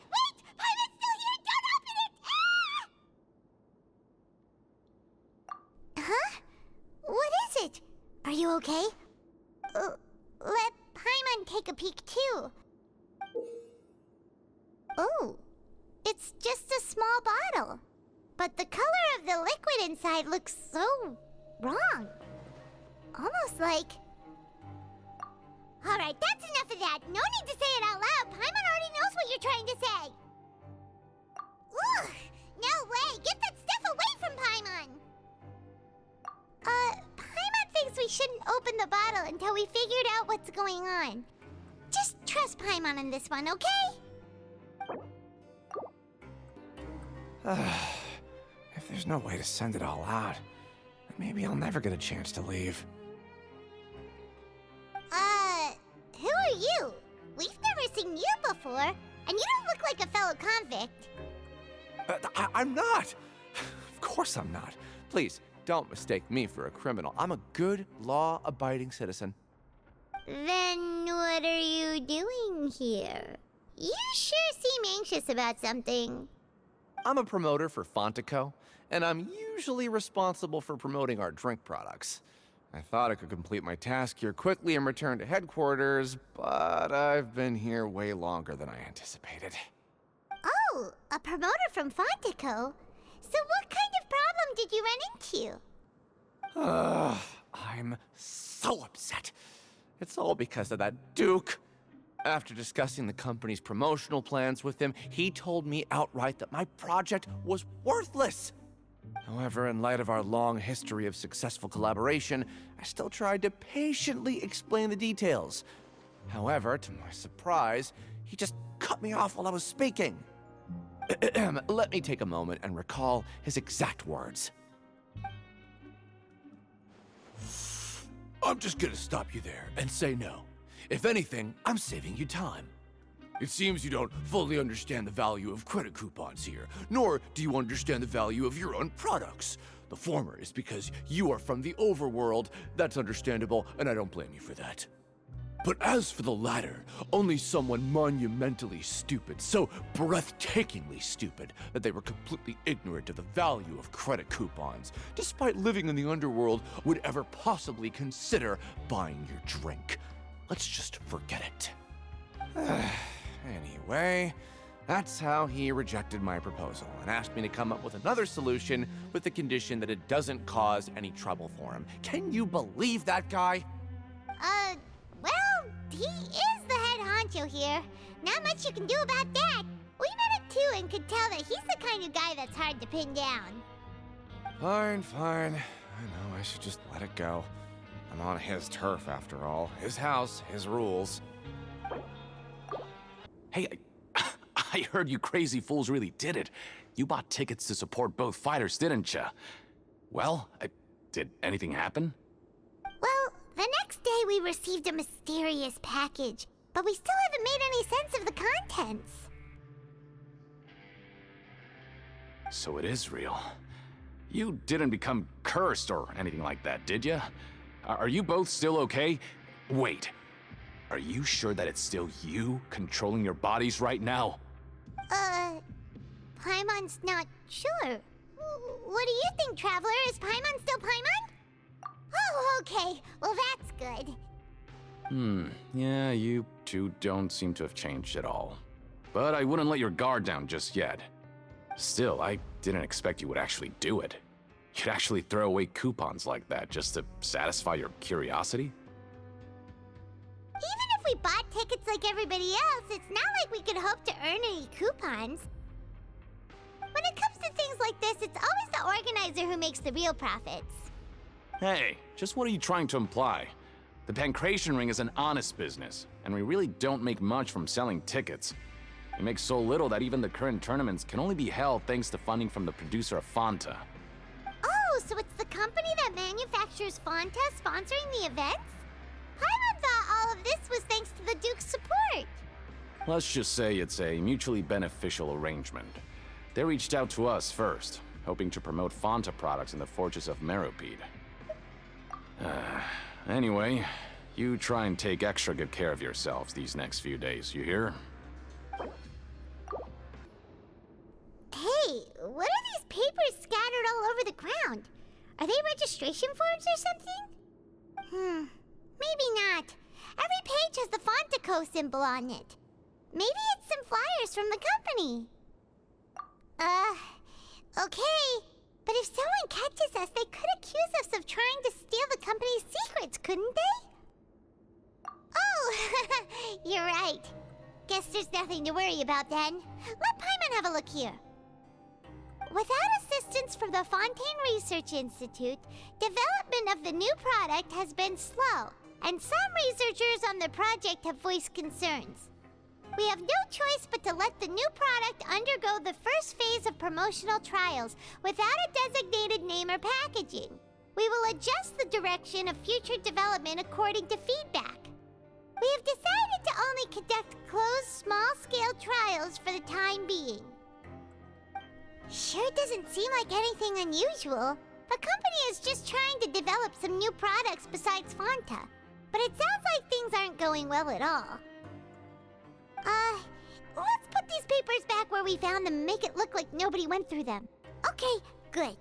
Paimon's still here! Don't open it! Ah! Huh? What is it? Are you okay? Let Paimon take a peek too. Oh, it's just a small bottle. But the color of the liquid inside looks so wrong. Almost like... Alright, that's enough of that. No need to say it out loud. Paimon already knows what you're trying to say. Ugh, no way. Get that stuff away from Paimon. Paimon thinks we shouldn't open the bottle until we figured out what's going on. Just trust Paimon on this one, okay? If there's no way to send it all out, maybe I'll never get a chance to leave. Who are you? We've never seen you before, and you don't look like a fellow convict. I'm not! Of course I'm not. Please, don't mistake me for a criminal. I'm a good, law-abiding citizen. Then what are you doing here? You sure seem anxious about something. I'm a promoter for Fontaine, and I'm usually responsible for promoting our drink products. I thought I could complete my task here quickly and return to headquarters, but I've been here way longer than I anticipated. Oh, a promoter from Fontaine? So what kind of problem did you run into? I'm so upset. It's all because of that Duke. After discussing the company's promotional plans with him, he told me outright that my project was worthless. However, in light of our long history of successful collaboration, I still tried to patiently explain the details. However, to my surprise, he just cut me off while I was speaking. Let me take a moment and recall his exact words. I'm just gonna stop you there and say no. If anything, I'm saving you time. It seems you don't fully understand the value of credit coupons here, nor do you understand the value of your own products. The former is because you are from the overworld. That's understandable, and I don't blame you for that. But as for the latter, only someone monumentally stupid, so breathtakingly stupid, that they were completely ignorant of the value of credit coupons, despite living in the underworld, would ever possibly consider buying your drink. Let's just forget it. Anyway, that's how he rejected my proposal and asked me to come up with another solution with the condition that it doesn't cause any trouble for him. Can you believe that guy? Well, he is the head honcho here. Not much you can do about that. We met him too and could tell that he's the kind of guy that's hard to pin down. Fine. I know I should just let it go. I'm on his turf after all. His house, his rules. Hey, I heard you crazy fools really did it. You bought tickets to support both fighters, didn't ya? Well, did anything happen? Well, the next day we received a mysterious package, but we still haven't made any sense of the contents. So it is real. You didn't become cursed or anything like that, did ya? Are you both still okay? Wait, are you sure that it's still you controlling your bodies right now? Paimon's not sure. What do you think, Traveler? Is Paimon still Paimon? Oh, okay. Well, that's good. Yeah, you two don't seem to have changed at all. But I wouldn't let your guard down just yet. Still, I didn't expect you would actually do it. You'd actually throw away coupons like that just to satisfy your curiosity? Even if we bought tickets like everybody else, it's not like we could hope to earn any coupons. When it comes to things like this, it's always the organizer who makes the real profits. Hey, just what are you trying to imply? The Pancration Ring is an honest business, and we really don't make much from selling tickets. We make so little that even the current tournaments can only be held thanks to funding from the producer of Fanta. Oh, so it's the company that manufactures Fanta sponsoring the events? Paimon thought all of this was thanks to the Duke's support. Let's just say it's a mutually beneficial arrangement. They reached out to us first, hoping to promote Fanta products in the Fortress of Meropide. Anyway, you try and take extra good care of yourselves these next few days, you hear? Hey, what are these papers scattered all over the ground? Are they registration forms or something? Maybe not. Every page has the Fontaco symbol on it. Maybe it's some flyers from the company. Okay. But if someone catches us, they could accuse us of trying to steal the company's secrets, couldn't they? Oh, you're right. Guess there's nothing to worry about then. Let Paimon have a look here. Without assistance from the Fontaine Research Institute, development of the new product has been slow, and some researchers on the project have voiced concerns. We have no choice but to let the new product undergo the first phase of promotional trials without a designated name or packaging. We will adjust the direction of future development according to feedback. We have decided to only conduct closed, small-scale trials for the time being. Sure doesn't seem like anything unusual. The company is just trying to develop some new products besides Fanta. But it sounds like things aren't going well at all. Let's put these papers back where we found them and make it look like nobody went through them. Okay, good.